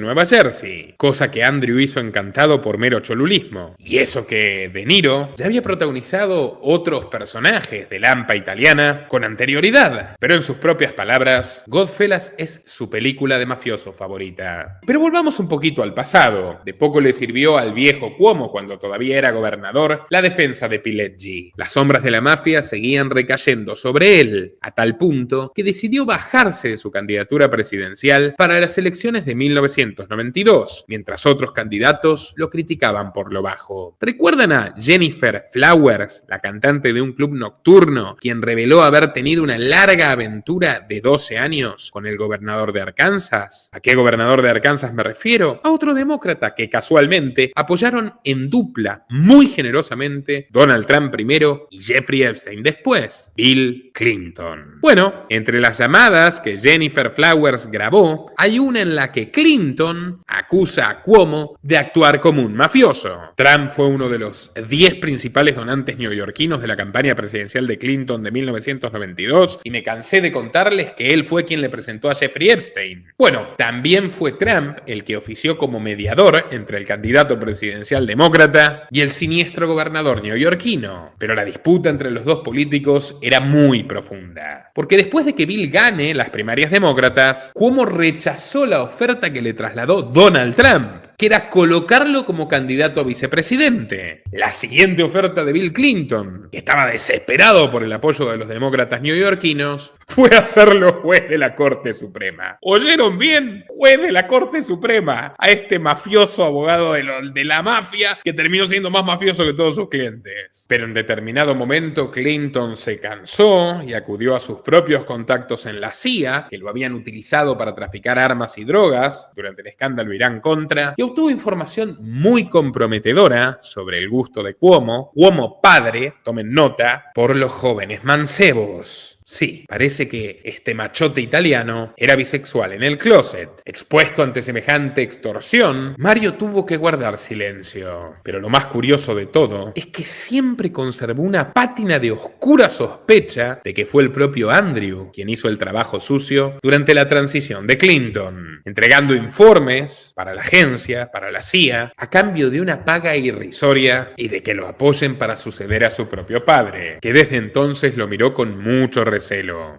Nueva Jersey, cosa que Andrew hizo encantado por mero cholulismo. Y eso que De Niro ya había protagonizado otros personajes de la AMPA italiana con anterioridad, pero en sus propias palabras, Goodfellas es su película de mafioso favorita. Pero volvamos un poquito al pasado. De poco le sirvió al viejo Cuomo, cuando todavía era gobernador, la defensa de Pileggi. Las sombras de la mafia seguían recayendo sobre él, a tal punto que decidió bajarse de su candidatura presidencial para las elecciones de 1992, mientras otros candidatos lo criticaban por lo bajo. ¿Recuerdan a Jennifer Flowers, la cantante de un club nocturno, quien reveló haber tenido una larga aventura de 12 años con el gobernador de Arkansas? ¿A qué gobernador de Arkansas me refiero? A otro demócrata que casualmente apoyaron en dupla, muy generosamente, Donald Trump primero y Jeffrey Epstein después, Bill Clinton. Bueno, entre las llamadas que Jennifer Flowers grabó, hay una en la que Clinton acusa a Cuomo de actuar como un mafioso. Trump fue uno de los 10 principales donantes neoyorquinos de la campaña presidencial de Clinton de 1992 y me cansé de contarles que él fue quien le presentó a Jeffrey Epstein. Bueno, también fue Trump el que ofició como mediador entre el candidato presidencial demócrata y el siniestro gobernador neoyorquino. Pero la disputa entre los dos políticos era muy profunda, porque después de que Bill gane las primarias demócratas, Cuomo rechazó la oferta que le trasladó Donald Trump, que era colocarlo como candidato a vicepresidente. La siguiente oferta de Bill Clinton, que estaba desesperado por el apoyo de los demócratas neoyorquinos, fue hacerlo juez de la Corte Suprema. ¿Oyeron bien? Juez de la Corte Suprema. A este mafioso abogado de la mafia que terminó siendo más mafioso que todos sus clientes. Pero en determinado momento Clinton se cansó y acudió a sus propios contactos en la CIA, que lo habían utilizado para traficar armas y drogas durante el escándalo Irán-Contra, y obtuvo información muy comprometedora sobre el gusto de Cuomo padre, tomen nota, por los jóvenes mancebos. Sí, parece que este machote italiano era bisexual en el closet. Expuesto ante semejante extorsión, Mario tuvo que guardar silencio. Pero lo más curioso de todo es que siempre conservó una pátina de oscura sospecha de que fue el propio Andrew quien hizo el trabajo sucio durante la transición de Clinton, entregando informes para la agencia, para la CIA, a cambio de una paga irrisoria y de que lo apoyen para suceder a su propio padre, que desde entonces lo miró con mucho recelo.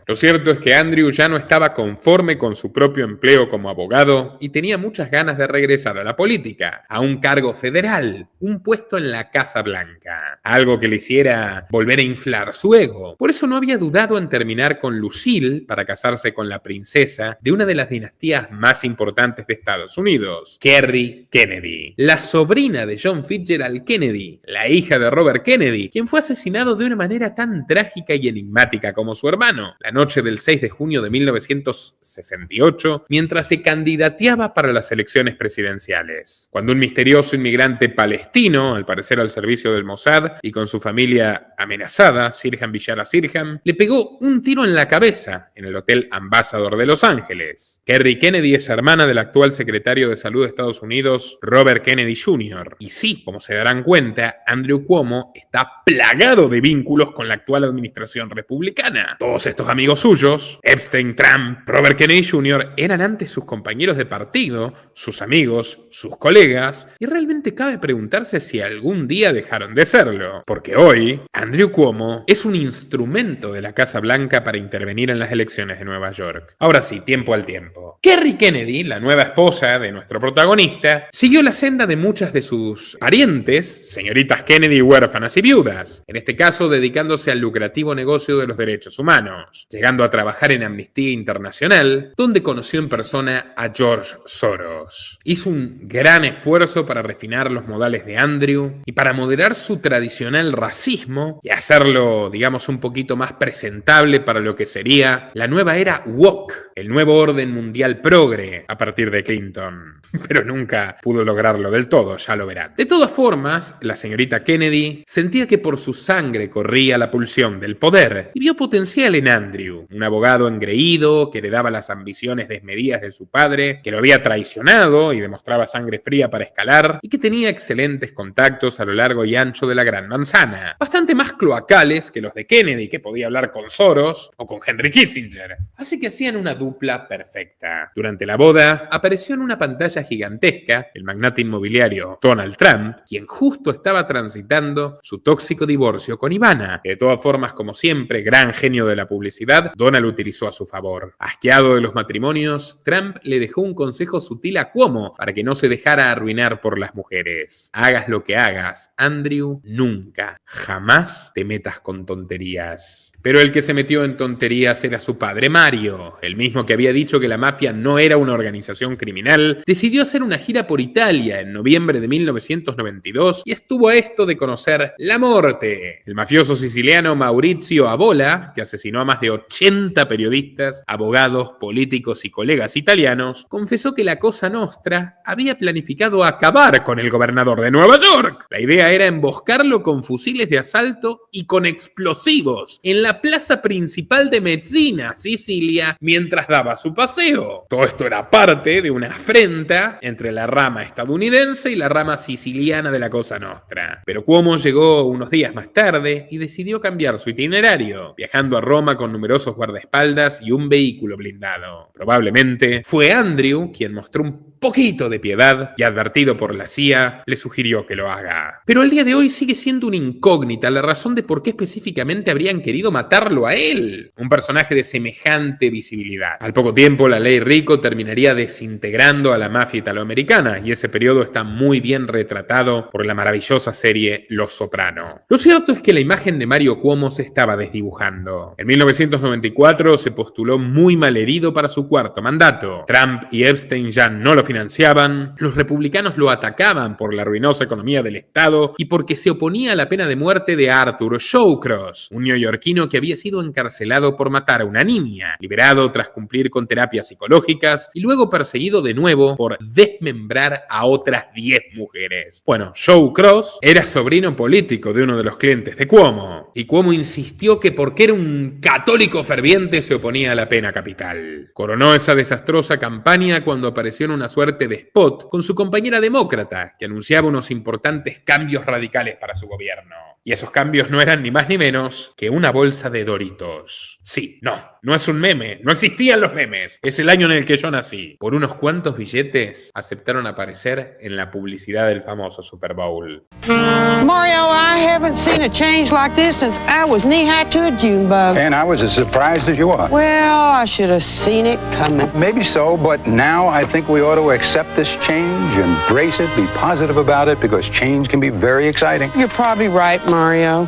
Lo cierto es que Andrew ya no estaba conforme con su propio empleo como abogado y tenía muchas ganas de regresar a la política, a un cargo federal, un puesto en la Casa Blanca, algo que le hiciera volver a inflar su ego. Por eso no había dudado en terminar con Lucille para casarse con la princesa de una de las dinastías más importantes de Estados Unidos, Kerry Kennedy, la sobrina de John Fitzgerald Kennedy, la hija de Robert Kennedy, quien fue asesinado de una manera tan trágica y enigmática como su hermano, la noche del 6 de junio de 1968, mientras se candidateaba para las elecciones presidenciales, cuando un misterioso inmigrante palestino, al parecer al servicio del Mossad y con su familia amenazada, Sirhan Bishara Sirhan, le pegó un tiro en la cabeza en el Hotel Ambassador de Los Ángeles. Kerry Kennedy es hermana del actual secretario de Salud de Estados Unidos, Robert Kennedy Jr. Y sí, como se darán cuenta, Andrew Cuomo está plagado de vínculos con la actual administración republicana. Todos estos amigos suyos, Epstein, Trump, Robert Kennedy Jr., eran antes sus compañeros de partido, sus amigos, sus colegas, y realmente cabe preguntarse si algún día dejaron de serlo. Porque hoy, Andrew Cuomo es un instrumento de la Casa Blanca para intervenir en las elecciones de Nueva York. Ahora sí, tiempo al tiempo. Kerry Kennedy, la nueva esposa de nuestro protagonista, siguió la senda de muchas de sus parientes, señoritas Kennedy huérfanas y viudas, en este caso dedicándose al lucrativo negocio de los derechos humanos, llegando a trabajar en Amnistía Internacional, donde conoció en persona a George Soros. Hizo un gran esfuerzo para refinar los modales de Andrew y para moderar su tradicional racismo y hacerlo, digamos, un poquito más presentable para lo que sería la nueva era woke, el nuevo orden mundial progre a partir de Clinton. Pero nunca pudo lograrlo del todo, ya lo verán. De todas formas, la señorita Kennedy sentía que por su sangre corría la pulsión del poder y vio potencial especial en Andrew, un abogado engreído que heredaba las ambiciones desmedidas de su padre, que lo había traicionado y demostraba sangre fría para escalar, y que tenía excelentes contactos a lo largo y ancho de la Gran Manzana, bastante más cloacales que los de Kennedy, que podía hablar con Soros o con Henry Kissinger. Así que hacían una dupla perfecta. Durante la boda apareció en una pantalla gigantesca el magnate inmobiliario Donald Trump, quien justo estaba transitando su tóxico divorcio con Ivana, que de todas formas, como siempre, gran genio de la publicidad, Donald utilizó a su favor. Asqueado de los matrimonios, Trump le dejó un consejo sutil a Cuomo para que no se dejara arruinar por las mujeres. Hagas lo que hagas, Andrew, nunca, jamás te metas con tonterías. Pero el que se metió en tonterías era su padre Mario, el mismo que había dicho que la mafia no era una organización criminal. Decidió hacer una gira por Italia en noviembre de 1992 y estuvo a esto de conocer la muerte. El mafioso siciliano Maurizio Avola, que asesinó a más de 80 periodistas, abogados, políticos y colegas italianos, confesó que la Cosa Nostra había planificado acabar con el gobernador de Nueva York. La idea era emboscarlo con fusiles de asalto y con explosivos en la plaza principal de Messina, Sicilia, mientras daba su paseo. Todo esto era parte de una afrenta entre la rama estadounidense y la rama siciliana de la Cosa Nostra. Pero Cuomo llegó unos días más tarde y decidió cambiar su itinerario, viajando a Roma con numerosos guardaespaldas y un vehículo blindado. Probablemente fue Andrew quien mostró un poquito de piedad y, advertido por la CIA, le sugirió que lo haga. Pero al día de hoy sigue siendo una incógnita la razón de por qué específicamente habrían querido matarlo a él, un personaje de semejante visibilidad. Al poco tiempo, la ley Rico terminaría desintegrando a la mafia italoamericana, y ese periodo está muy bien retratado por la maravillosa serie Los Soprano. Lo cierto es que la imagen de Mario Cuomo se estaba desdibujando. En 1994 se postuló muy malherido para su cuarto mandato. Trump y Epstein ya no lo financiaban, los republicanos lo atacaban por la ruinosa economía del Estado y porque se oponía a la pena de muerte de Arthur Shawcross, un neoyorquino que había sido encarcelado por matar a una niña, liberado tras cumplir con terapias psicológicas y luego perseguido de nuevo por desmembrar a otras 10 mujeres. Bueno, Shawcross era sobrino político de uno de los clientes de Cuomo, y Cuomo insistió que porque era un católico ferviente se oponía a la pena capital. Coronó esa desastrosa campaña cuando apareció en una suerte de spot con su compañera demócrata, que anunciaba unos importantes cambios radicales para su gobierno. Y esos cambios no eran ni más ni menos que una bolsa de Doritos. Sí, no es un meme, no existían los memes. Es el año en el que yo nací. Por unos cuantos billetes aceptaron aparecer en la publicidad del famoso Super Bowl. Mario, I haven't seen a change like this since I was knee-high to a June bug. And I was as surprised as you are. Well, I should have seen it coming. Maybe so, but now I think we ought to accept this change, embrace it, be positive about it, because change can be very exciting. You're probably right, Mario.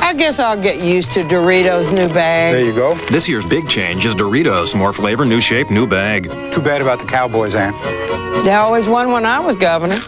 I guess I'll get used to Doritos' new bag. There you go. This year's big change is Doritos. More flavor, new shape, new bag. Too bad about the Cowboys, Ann. They always won when I was governor.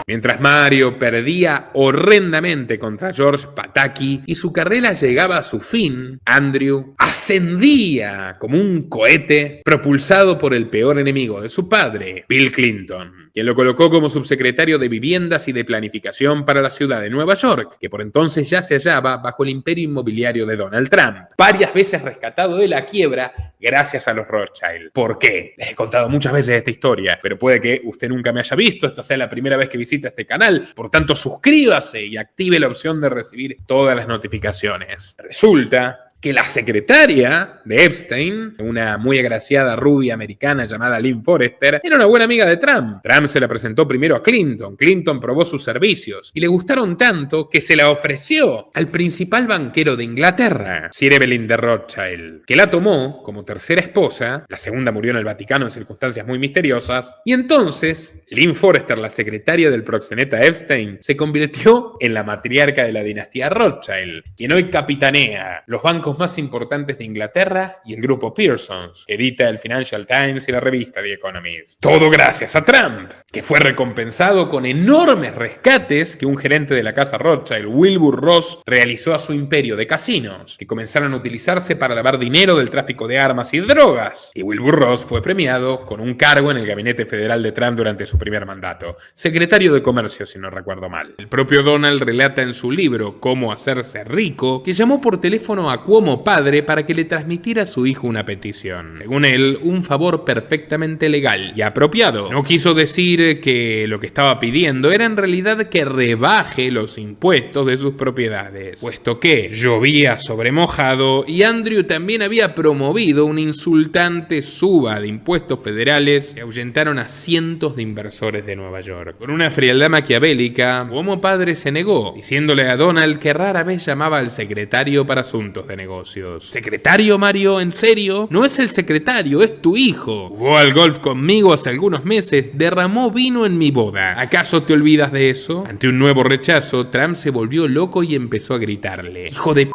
Mientras Mario perdía horrendamente contra George Pataki y su carrera llegaba a su fin, Andrew ascendía como un cohete propulsado por el peor enemigo de su padre, Bill Clinton, quien lo colocó como subsecretario de Viviendas y de Planificación para la ciudad de Nueva York, que por entonces ya se hallaba bajo el imperio inmobiliario de Donald Trump, varias veces rescatado de la quiebra gracias a los Rothschild. ¿Por qué? Les he contado muchas veces esta historia, pero puede que usted nunca me haya visto, esta sea la primera vez que visita este canal, por tanto suscríbase y active la opción de recibir todas las notificaciones. Resulta que la secretaria de Epstein, una muy agraciada rubia americana llamada Lynn Forrester, era una buena amiga de Trump. Trump se la presentó primero a Clinton. Clinton probó sus servicios y le gustaron tanto que se la ofreció al principal banquero de Inglaterra, Sir Evelyn de Rothschild, que la tomó como tercera esposa. La segunda murió en el Vaticano en circunstancias muy misteriosas. Y entonces, Lynn Forrester, la secretaria del proxeneta Epstein, se convirtió en la matriarca de la dinastía Rothschild, quien hoy capitanea los bancos más importantes de Inglaterra y el grupo Pearsons, que edita el Financial Times y la revista The Economist. Todo gracias a Trump, que fue recompensado con enormes rescates que un gerente de la casa Rothschild, Wilbur Ross, realizó a su imperio de casinos, que comenzaron a utilizarse para lavar dinero del tráfico de armas y drogas. Y Wilbur Ross fue premiado con un cargo en el gabinete federal de Trump durante su primer mandato, secretario de Comercio, si no recuerdo mal. El propio Donald relata en su libro Cómo hacerse rico, que llamó por teléfono a Cuomo como padre para que le transmitiera a su hijo una petición. Según él, un favor perfectamente legal y apropiado. No quiso decir que lo que estaba pidiendo era en realidad que rebaje los impuestos de sus propiedades, puesto que llovía sobre mojado y Andrew también había promovido una insultante suba de impuestos federales que ahuyentaron a cientos de inversores de Nueva York. Con una frialdad maquiavélica, Cuomo padre se negó, diciéndole a Donald que rara vez llamaba al secretario para asuntos de negocios. ¿Secretario, Mario? ¿En serio? No es el secretario, es tu hijo. Jugó al golf conmigo hace algunos meses, derramó vino en mi boda. ¿Acaso te olvidas de eso? Ante un nuevo rechazo, Trump se volvió loco y empezó a gritarle: ¡Hijo de p***!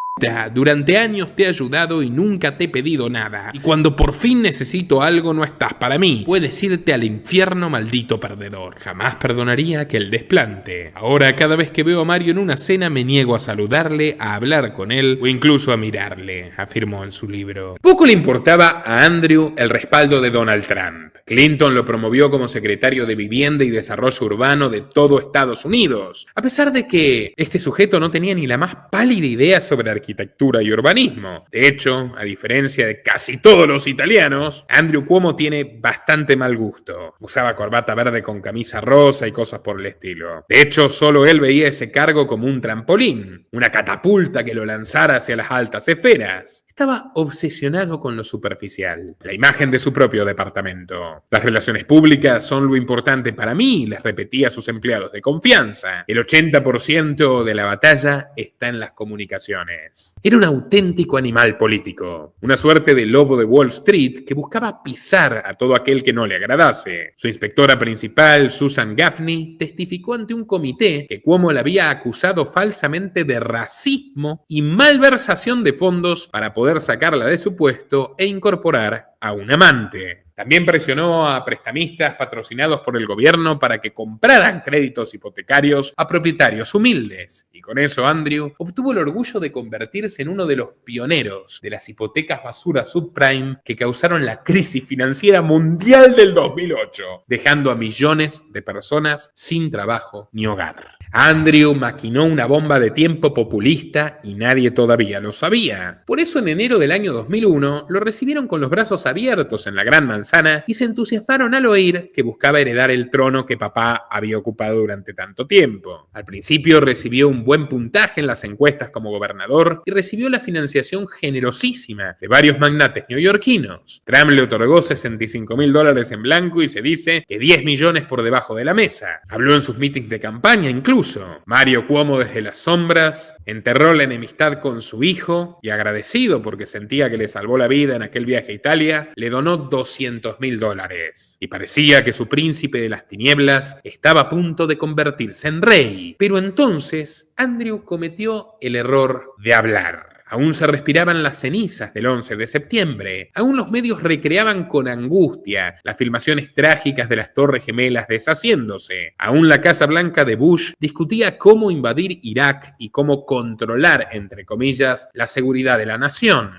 Durante años te he ayudado y nunca te he pedido nada. Y cuando por fin necesito algo no estás para mí. Puedes irte al infierno, maldito perdedor. Jamás perdonaría aquel desplante. Ahora cada vez que veo a Mario en una cena me niego a saludarle, a hablar con él o incluso a mirarle, afirmó en su libro. Poco le importaba a Andrew el respaldo de Donald Trump. Clinton lo promovió como secretario de Vivienda y Desarrollo Urbano de todo Estados Unidos, a pesar de que este sujeto no tenía ni la más pálida idea sobre arquitectura y urbanismo. De hecho, a diferencia de casi todos los italianos, Andrew Cuomo tiene bastante mal gusto. Usaba corbata verde con camisa rosa y cosas por el estilo. De hecho, solo él veía ese cargo como un trampolín, una catapulta que lo lanzara hacia las altas esferas. Estaba obsesionado con lo superficial, la imagen de su propio departamento. Las relaciones públicas son lo importante para mí, les repetía a sus empleados de confianza. El 80% de la batalla está en las comunicaciones. Era un auténtico animal político, una suerte de lobo de Wall Street que buscaba pisar a todo aquel que no le agradase. Su inspectora principal, Susan Gaffney, testificó ante un comité que Cuomo le había acusado falsamente de racismo y malversación de fondos para poder sacarla de su puesto e incorporar a un amante. También presionó a prestamistas patrocinados por el gobierno para que compraran créditos hipotecarios a propietarios humildes. Y con eso Andrew obtuvo el orgullo de convertirse en uno de los pioneros de las hipotecas basura subprime que causaron la crisis financiera mundial del 2008, dejando a millones de personas sin trabajo ni hogar. Andrew maquinó una bomba de tiempo populista y nadie todavía lo sabía. Por eso en enero del año 2001 lo recibieron con los brazos abiertos en la Gran Manzana y se entusiasmaron al oír que buscaba heredar el trono que papá había ocupado durante tanto tiempo. Al principio recibió un buen puntaje en las encuestas como gobernador y recibió la financiación generosísima de varios magnates neoyorquinos. Trump le otorgó $65,000 en blanco y se dice que 10 millones por debajo de la mesa. Habló en sus mítines de campaña incluso. Mario Cuomo desde las sombras enterró la enemistad con su hijo y agradecido porque sentía que le salvó la vida en aquel viaje a Italia, le donó $200,000. Y parecía que su príncipe de las tinieblas estaba a punto de convertirse en rey. Pero entonces Andrew cometió el error de hablar. Aún se respiraban las cenizas del 11 de septiembre. Aún los medios recreaban con angustia las filmaciones trágicas de las Torres Gemelas deshaciéndose. Aún la Casa Blanca de Bush discutía cómo invadir Irak y cómo controlar, entre comillas, la seguridad de la nación.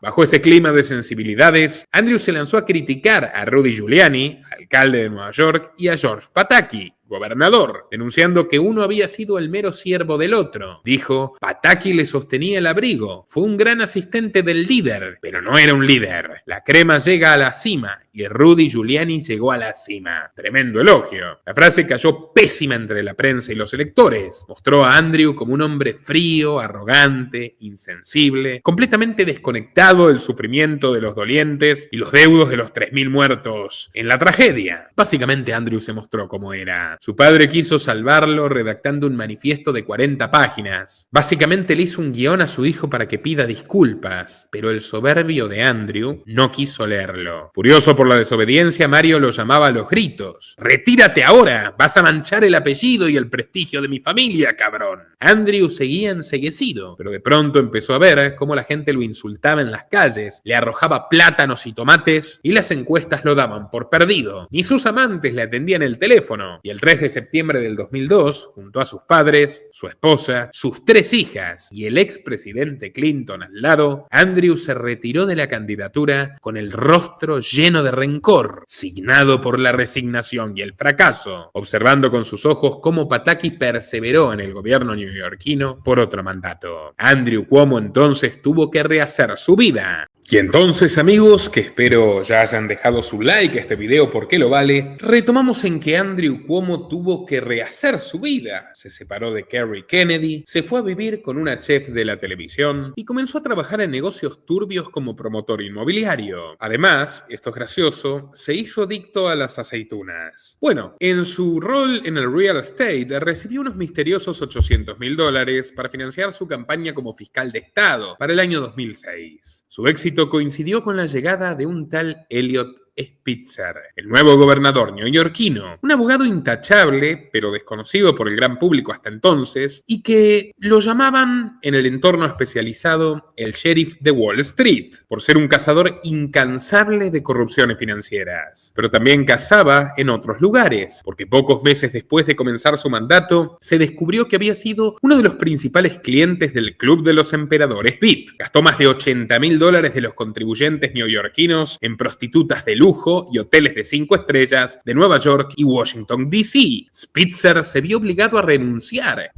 Bajo ese clima de sensibilidades, Andrew se lanzó a criticar a Rudy Giuliani, alcalde de Nueva York, y a George Pataki, gobernador, denunciando que uno había sido el mero siervo del otro. Dijo: Pataki le sostenía el abrigo, fue un gran asistente del líder, pero no era un líder. La crema llega a la cima y Rudy Giuliani llegó a la cima. Tremendo elogio. La frase cayó pésima entre la prensa y los electores. Mostró a Andrew como un hombre frío, arrogante, insensible, completamente desconectado del sufrimiento de los dolientes y los deudos de los 3.000 muertos en la tragedia. Básicamente Andrew se mostró como era. Su padre quiso salvarlo redactando un manifiesto de 40 páginas. Básicamente le hizo un guión a su hijo para que pida disculpas, pero el soberbio de Andrew no quiso leerlo. Furioso por la desobediencia, Mario lo llamaba a los gritos: ¡retírate ahora! ¡Vas a manchar el apellido y el prestigio de mi familia, cabrón! Andrew seguía enceguecido, pero de pronto empezó a ver cómo la gente lo insultaba en las calles, le arrojaba plátanos y tomates y las encuestas lo daban por perdido. Ni sus amantes le atendían el teléfono y el 3 3 de septiembre del 2002, junto a sus padres, su esposa, sus 3 hijas y el expresidente Clinton al lado, Andrew se retiró de la candidatura con el rostro lleno de rencor, signado por la resignación y el fracaso, observando con sus ojos cómo Pataki perseveró en el gobierno neoyorquino por otro mandato. Andrew Cuomo entonces tuvo que rehacer su vida. Y entonces, amigos, que espero ya hayan dejado su like a este video porque lo vale, retomamos en que Andrew Cuomo tuvo que rehacer su vida. Se separó de Kerry Kennedy, se fue a vivir con una chef de la televisión y comenzó a trabajar en negocios turbios como promotor inmobiliario. Además, esto es gracioso, se hizo adicto a las aceitunas. Bueno, en su rol en el real estate recibió unos misteriosos $800.000 para financiar su campaña como fiscal de Estado para el año 2006. Su éxito coincidió con la llegada de un tal Eliot Spitzer, el nuevo gobernador neoyorquino, un abogado intachable, pero desconocido por el gran público hasta entonces, y que lo llamaban en el entorno especializado el sheriff de Wall Street, por ser un cazador incansable de corrupciones financieras. Pero también cazaba en otros lugares, porque pocos meses después de comenzar su mandato, se descubrió que había sido uno de los principales clientes del Club de los Emperadores VIP. Gastó más de $80.000 de los contribuyentes neoyorquinos en prostitutas de lujo y hoteles de 5 estrellas de Nueva York y Washington, D.C. Spitzer se vio obligado a renunciar.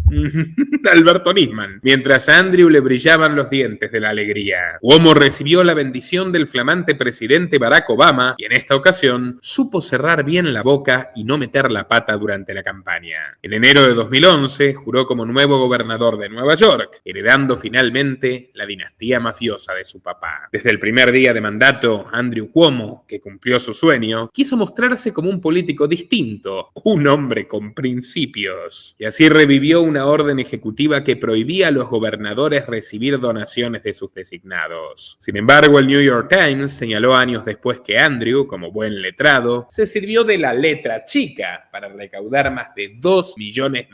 Alberto Nisman. Mientras a Andrew le brillaban los dientes de la alegría. Cuomo recibió la bendición del flamante presidente Barack Obama y en esta ocasión supo cerrar bien la boca y no meter la pata durante la campaña. En enero de 2011 juró como nuevo gobernador de Nueva York, heredando finalmente la dinastía mafiosa de su papá. Desde el primer día de mandato, Andrew Cuomo, que cumplió su sueño, quiso mostrarse como un político distinto, un hombre con principios. Y así revivió una orden ejecutiva que prohibía a los gobernadores recibir donaciones de sus designados. Sin embargo, el New York Times señaló años después que Andrew, como buen letrado, se sirvió de la letra chica para recaudar más de $2 millones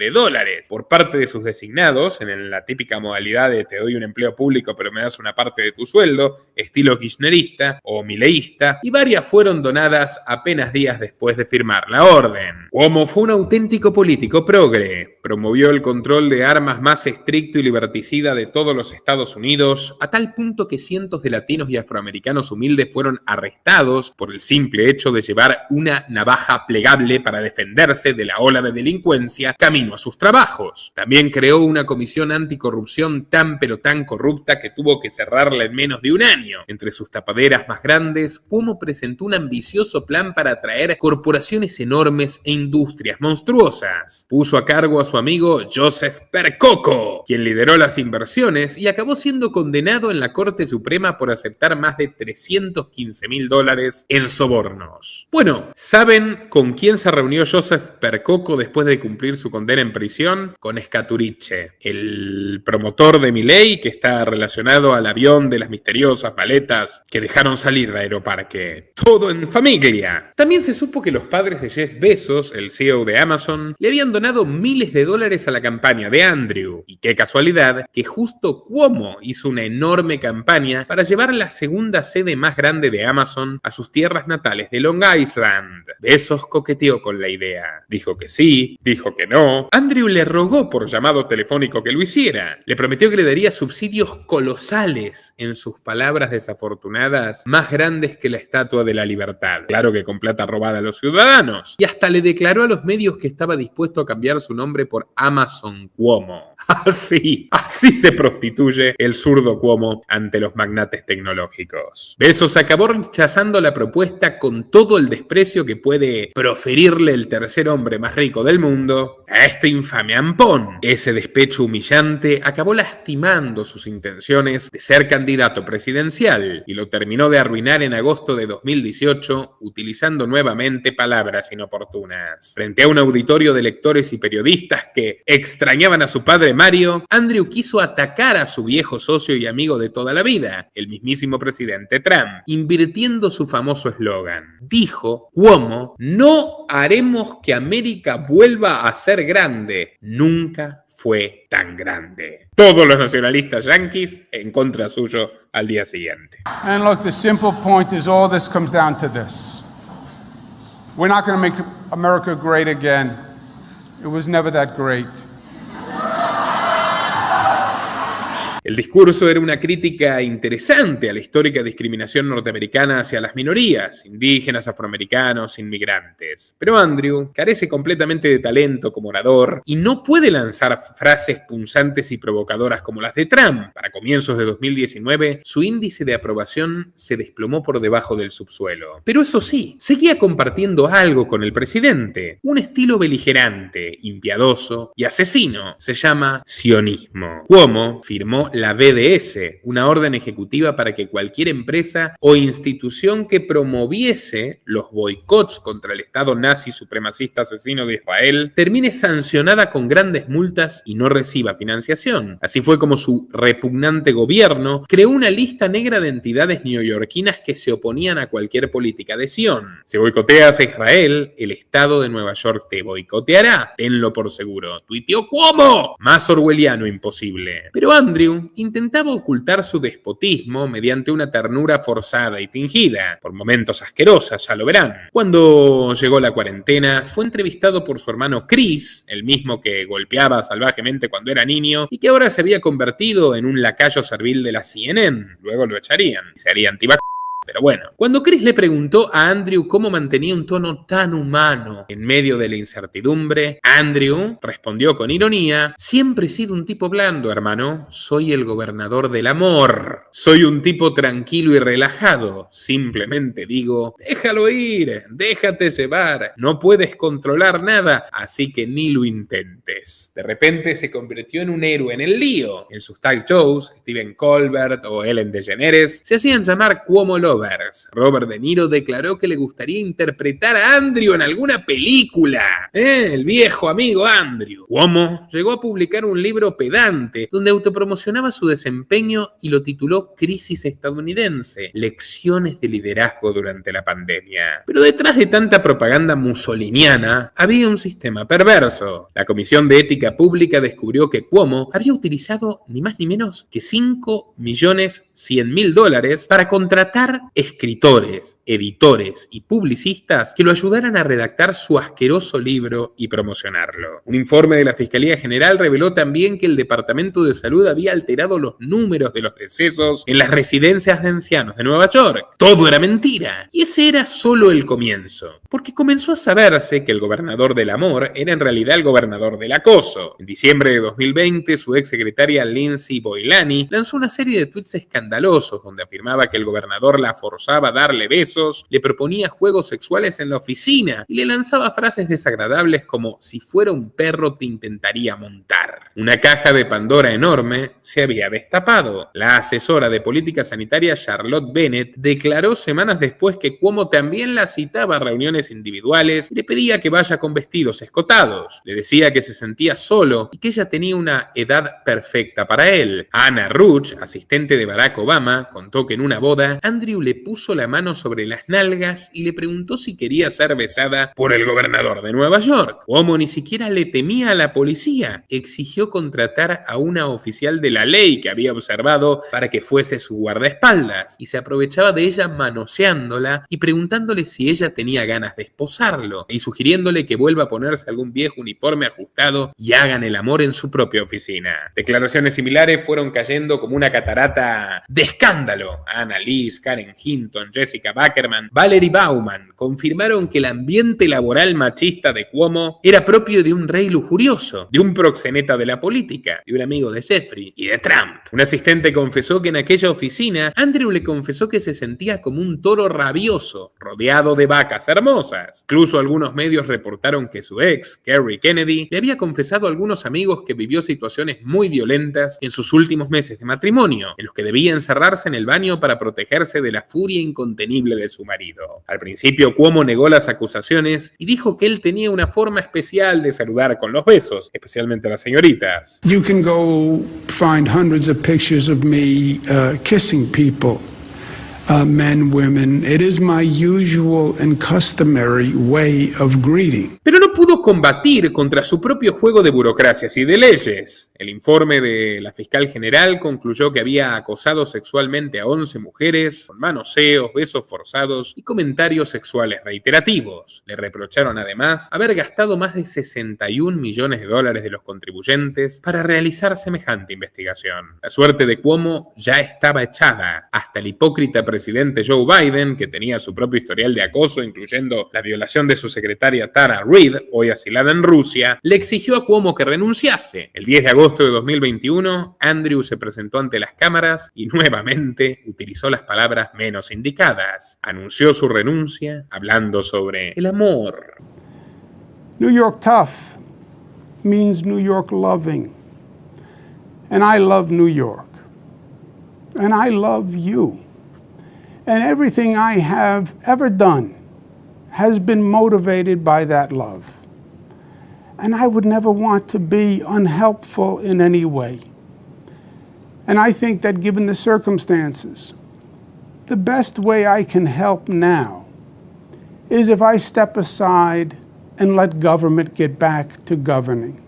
por parte de sus designados, en la típica modalidad de te doy un empleo público pero me das una parte de tu sueldo, estilo kirchnerista o mileísta, y varias fueron donadas apenas días después de firmar la orden. Cuomo fue un auténtico político progre, promovió el control de armas más estricto y liberticida de todos los Estados Unidos, a tal punto que cientos de latinos y afroamericanos humildes fueron arrestados por el simple hecho de llevar una navaja plegable para defenderse de la ola de delincuencia camino a sus trabajos. También creó una comisión anticorrupción tan pero tan corrupta que tuvo que cerrarla en menos de un año. Entre sus tapaderas más grandes, Cuomo presentó un ambicioso plan para atraer corporaciones enormes e industrias monstruosas. Puso a cargo a su amigo Joseph Percoco, quien lideró las inversiones y acabó siendo condenado en la Corte Suprema por aceptar más de $315.000 en sobornos. Bueno, ¿saben con quién se reunió Joseph Percoco después de cumplir su condena en prisión? Con Scaturice, el promotor de Milei que está relacionado al avión de las misteriosas maletas que dejaron salir de Aeroparque. Todo en familia. También se supo que los padres de Jeff Bezos, el CEO de Amazon, le habían donado miles de dólares a la campaña de Andrew. Y qué casualidad que justo Cuomo hizo una enorme campaña para llevar la segunda sede más grande de Amazon a sus tierras natales de Long Island. Bezos coqueteó con la idea. Dijo que sí, dijo que no. Andrew le rogó por llamado telefónico que lo hiciera. Le prometió que le daría subsidios colosales, en sus palabras desafortunadas, más grandes que la Estatua de la Libertad. Claro que con plata robada a los ciudadanos. Y hasta le declaró a los medios que estaba dispuesto a cambiar su nombre por Amazon Cuomo. Así se prostituye el zurdo Cuomo ante los magnates tecnológicos. Bezos acabó rechazando la propuesta con todo el desprecio que puede proferirle el tercer hombre más rico del mundo a este infame ampón. Ese despecho humillante acabó lastimando sus intenciones de ser candidato presidencial y lo terminó de arruinar en agosto de 2018 utilizando nuevamente palabras inoportunas. Frente a un auditorio de lectores y periodistas que extrañaban a su padre Mario, Andrew quiso atacar a su viejo socio y amigo de toda la vida, el mismísimo presidente Trump, invirtiendo su famoso eslogan. Dijo Cuomo: no haremos que América vuelva a ser grande. Nunca fue tan grande. Todos los nacionalistas yanquis en contra suyo al día siguiente. And look, the simple point is all this comes down to this. We're not going to make America great again It was never that great. El discurso era una crítica interesante a la histórica discriminación norteamericana hacia las minorías, indígenas, afroamericanos, inmigrantes. Pero Andrew carece completamente de talento como orador y no puede lanzar frases punzantes y provocadoras como las de Trump. Para comienzos de 2019, su índice de aprobación se desplomó por debajo del subsuelo. Pero eso sí, seguía compartiendo algo con el presidente, un estilo beligerante, impiadoso y asesino. Se llama sionismo. Cuomo firmó la BDS, una orden ejecutiva para que cualquier empresa o institución que promoviese los boicots contra el Estado nazi supremacista asesino de Israel termine sancionada con grandes multas y no reciba financiación. Así fue como su repugnante gobierno creó una lista negra de entidades neoyorquinas que se oponían a cualquier política de Sion. Si boicoteas a Israel, el Estado de Nueva York te boicoteará, tenlo por seguro. Tuiteó Cuomo. Más orwelliano imposible. Pero Andrew intentaba ocultar su despotismo mediante una ternura forzada y fingida, por momentos asquerosa, ya lo verán. Cuando llegó la cuarentena, fue entrevistado por su hermano Chris, el mismo que golpeaba salvajemente cuando era niño y que ahora se había convertido en un lacayo servil de la CNN. Luego lo echarían y se haría antivacunas. Pero bueno, cuando Chris le preguntó a Andrew cómo mantenía un tono tan humano en medio de la incertidumbre, Andrew respondió con ironía: siempre he sido un tipo blando, hermano. Soy el gobernador del amor. Soy un tipo tranquilo y relajado. Simplemente digo, déjalo ir, déjate llevar. No puedes controlar nada, así que ni lo intentes. De repente se convirtió en un héroe en el lío. En sus talk shows, Stephen Colbert o Ellen DeGeneres se hacían llamar Cuomo Lovers. Robert De Niro declaró que le gustaría interpretar a Andrew en alguna película. El viejo amigo Andrew. Cuomo llegó a publicar un libro pedante donde autopromocionaba su desempeño y lo tituló Crisis estadounidense, lecciones de liderazgo durante la pandemia. Pero detrás de tanta propaganda mussoliniana había un sistema perverso. La Comisión de Ética Pública descubrió que Cuomo había utilizado ni más ni menos que $5.100.000 para contratar escritores, editores y publicistas que lo ayudaran a redactar su asqueroso libro y promocionarlo. Un informe de la Fiscalía General reveló también que el Departamento de Salud había alterado los números de los decesos en las residencias de ancianos de Nueva York. Todo era mentira. Y ese era solo el comienzo, porque comenzó a saberse que el gobernador del amor era en realidad el gobernador del acoso. En diciembre de 2020, su exsecretaria Lindsay Boylani lanzó una serie de tweets escandalosos donde afirmaba que el gobernador la forzaba a darle besos, le proponía juegos sexuales en la oficina y le lanzaba frases desagradables como si fuera un perro te intentaría montar. Una caja de Pandora enorme se había destapado. La asesora de política sanitaria Charlotte Bennett declaró semanas después que Cuomo también la citaba a reuniones individuales y le pedía que vaya con vestidos escotados. Le decía que se sentía solo y que ella tenía una edad perfecta para él. Anna Ruch, asistente de Barack Obama, contó que en una boda Andrew le puso la mano sobre las nalgas y le preguntó si quería ser besada por el gobernador de Nueva York. Cuomo ni siquiera le temía a la policía. Exigió contratar a una oficial de la ley que había observado para que fuese su guardaespaldas y se aprovechaba de ella manoseándola y preguntándole si ella tenía ganas de esposarlo y sugiriéndole que vuelva a ponerse algún viejo uniforme ajustado y hagan el amor en su propia oficina. Declaraciones similares fueron cayendo como una catarata de escándalo. Anna Liz, Karen Hinton, Jessica Backerman, Valerie Bauman confirmaron que el ambiente laboral machista de Cuomo era propio de un rey lujurioso, de un proxeneta de la política, de un amigo de Jeffrey y de Trump. Un asistente confesó que en aquella oficina Andrew le confesó que se sentía como un toro rabioso, rodeado de vacas hermosas. Incluso algunos medios reportaron que su ex, Kerry Kennedy, le había confesado a algunos amigos que vivió situaciones muy violentas en sus últimos meses de matrimonio, en los que debía encerrarse en el baño para protegerse de la furia incontenible de su marido. Al principio, Cuomo negó las acusaciones y dijo que él tenía una forma especial de saludar con los besos, especialmente a las señoritas. You can go find hundreds of pictures of me kissing people. men, women. It is my usual and customary way of greeting. Pero no pudo combatir contra su propio juego de burocracias y de leyes. El informe de la fiscal general concluyó que había acosado sexualmente a 11 mujeres con manoseos, besos forzados y comentarios sexuales reiterativos. Le reprocharon además haber gastado más de $61 millones de los contribuyentes para realizar semejante investigación. La suerte de Cuomo ya estaba echada. Hasta el hipócrita presidente Joe Biden, que tenía su propio historial de acoso, incluyendo la violación de su secretaria Tara Reid, hoy asilada en Rusia, le exigió a Cuomo que renunciase. El 10 de agosto de 2021, Andrew se presentó ante las cámaras y nuevamente utilizó las palabras menos indicadas. Anunció su renuncia hablando sobre el amor. New York tough means New York loving. And I love New York. And I love you. And everything I have ever done has been motivated by that love. And I would never want to be unhelpful in any way. And I think that given the circumstances, the best way I can help now is if I step aside and let government get back to governing.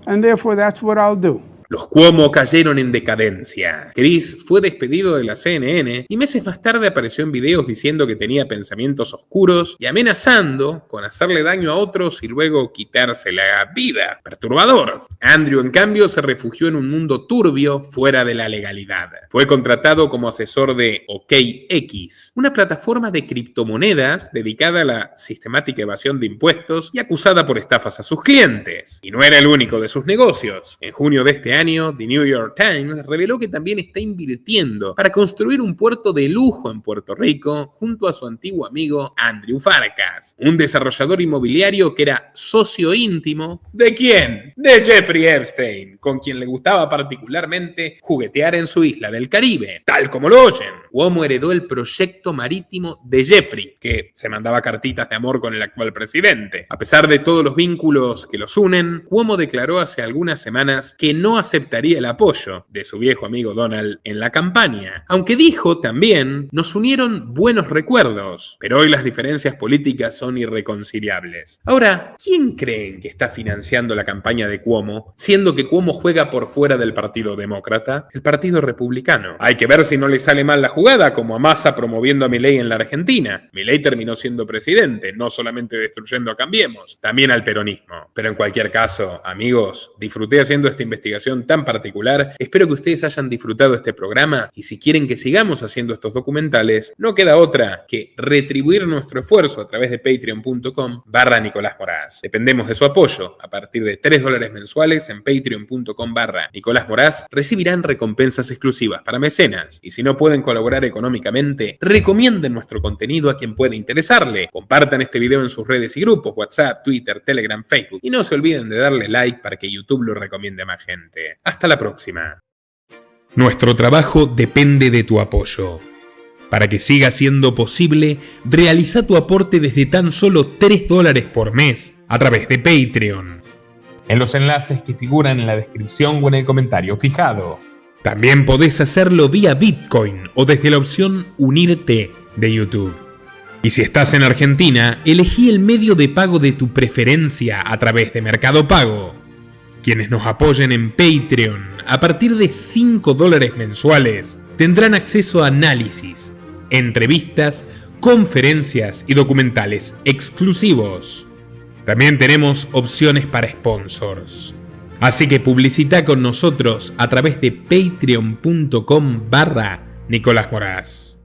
And therefore that's what I'll do. Los Cuomo cayeron en decadencia. Chris fue despedido de la CNN y meses más tarde apareció en videos diciendo que tenía pensamientos oscuros y amenazando con hacerle daño a otros y luego quitarse la vida. Perturbador. Andrew, en cambio, se refugió en un mundo turbio fuera de la legalidad. Fue contratado como asesor de OKX, una plataforma de criptomonedas dedicada a la sistemática evasión de impuestos y acusada por estafas a sus clientes. Y no era el único de sus negocios. En junio de este año, The New York Times reveló que también está invirtiendo para construir un puerto de lujo en Puerto Rico junto a su antiguo amigo Andrew Farkas, un desarrollador inmobiliario que era socio íntimo ¿de quién? De Jeffrey Epstein, con quien le gustaba particularmente juguetear en su isla del Caribe, tal como lo oyen. Cuomo heredó el proyecto marítimo de Jeffrey, que se mandaba cartitas de amor con el actual presidente. A pesar de todos los vínculos que los unen, Cuomo declaró hace algunas semanas que no aceptaría el apoyo de su viejo amigo Donald en la campaña. Aunque dijo también, nos unieron buenos recuerdos, pero hoy las diferencias políticas son irreconciliables. Ahora, ¿quién creen que está financiando la campaña de Cuomo, siendo que Cuomo juega por fuera del Partido Demócrata? El Partido Republicano. Hay que ver si no le sale mal la jugada, como a Massa promoviendo a Milei en la Argentina. Milei terminó siendo presidente, no solamente destruyendo a Cambiemos, también al peronismo. Pero en cualquier caso, amigos, disfruté haciendo esta investigación tan particular. Espero que ustedes hayan disfrutado este programa y si quieren que sigamos haciendo estos documentales, no queda otra que retribuir nuestro esfuerzo a través de patreon.com/Nicolás Moraz. Dependemos de su apoyo. A partir de $3 mensuales en patreon.com/Nicolás Moraz recibirán recompensas exclusivas para mecenas. Y si no pueden colaborar económicamente, recomienden nuestro contenido a quien pueda interesarle. Compartan este video en sus redes y grupos, WhatsApp, Twitter, Telegram, Facebook. Y no se olviden de darle like para que YouTube lo recomiende a más gente. Hasta la próxima. Nuestro trabajo depende de tu apoyo. Para que siga siendo posible, realiza tu aporte desde tan solo $3 por mes a través de Patreon, en los enlaces que figuran en la descripción o en el comentario fijado. También podés hacerlo vía Bitcoin o desde la opción Unirte de YouTube. Y si estás en Argentina, elegí el medio de pago de tu preferencia a través de Mercado Pago. Quienes nos apoyen en Patreon a partir de $5 mensuales tendrán acceso a análisis, entrevistas, conferencias y documentales exclusivos. También tenemos opciones para sponsors. Así que publicita con nosotros a través de patreon.com/Nicolás Moraz.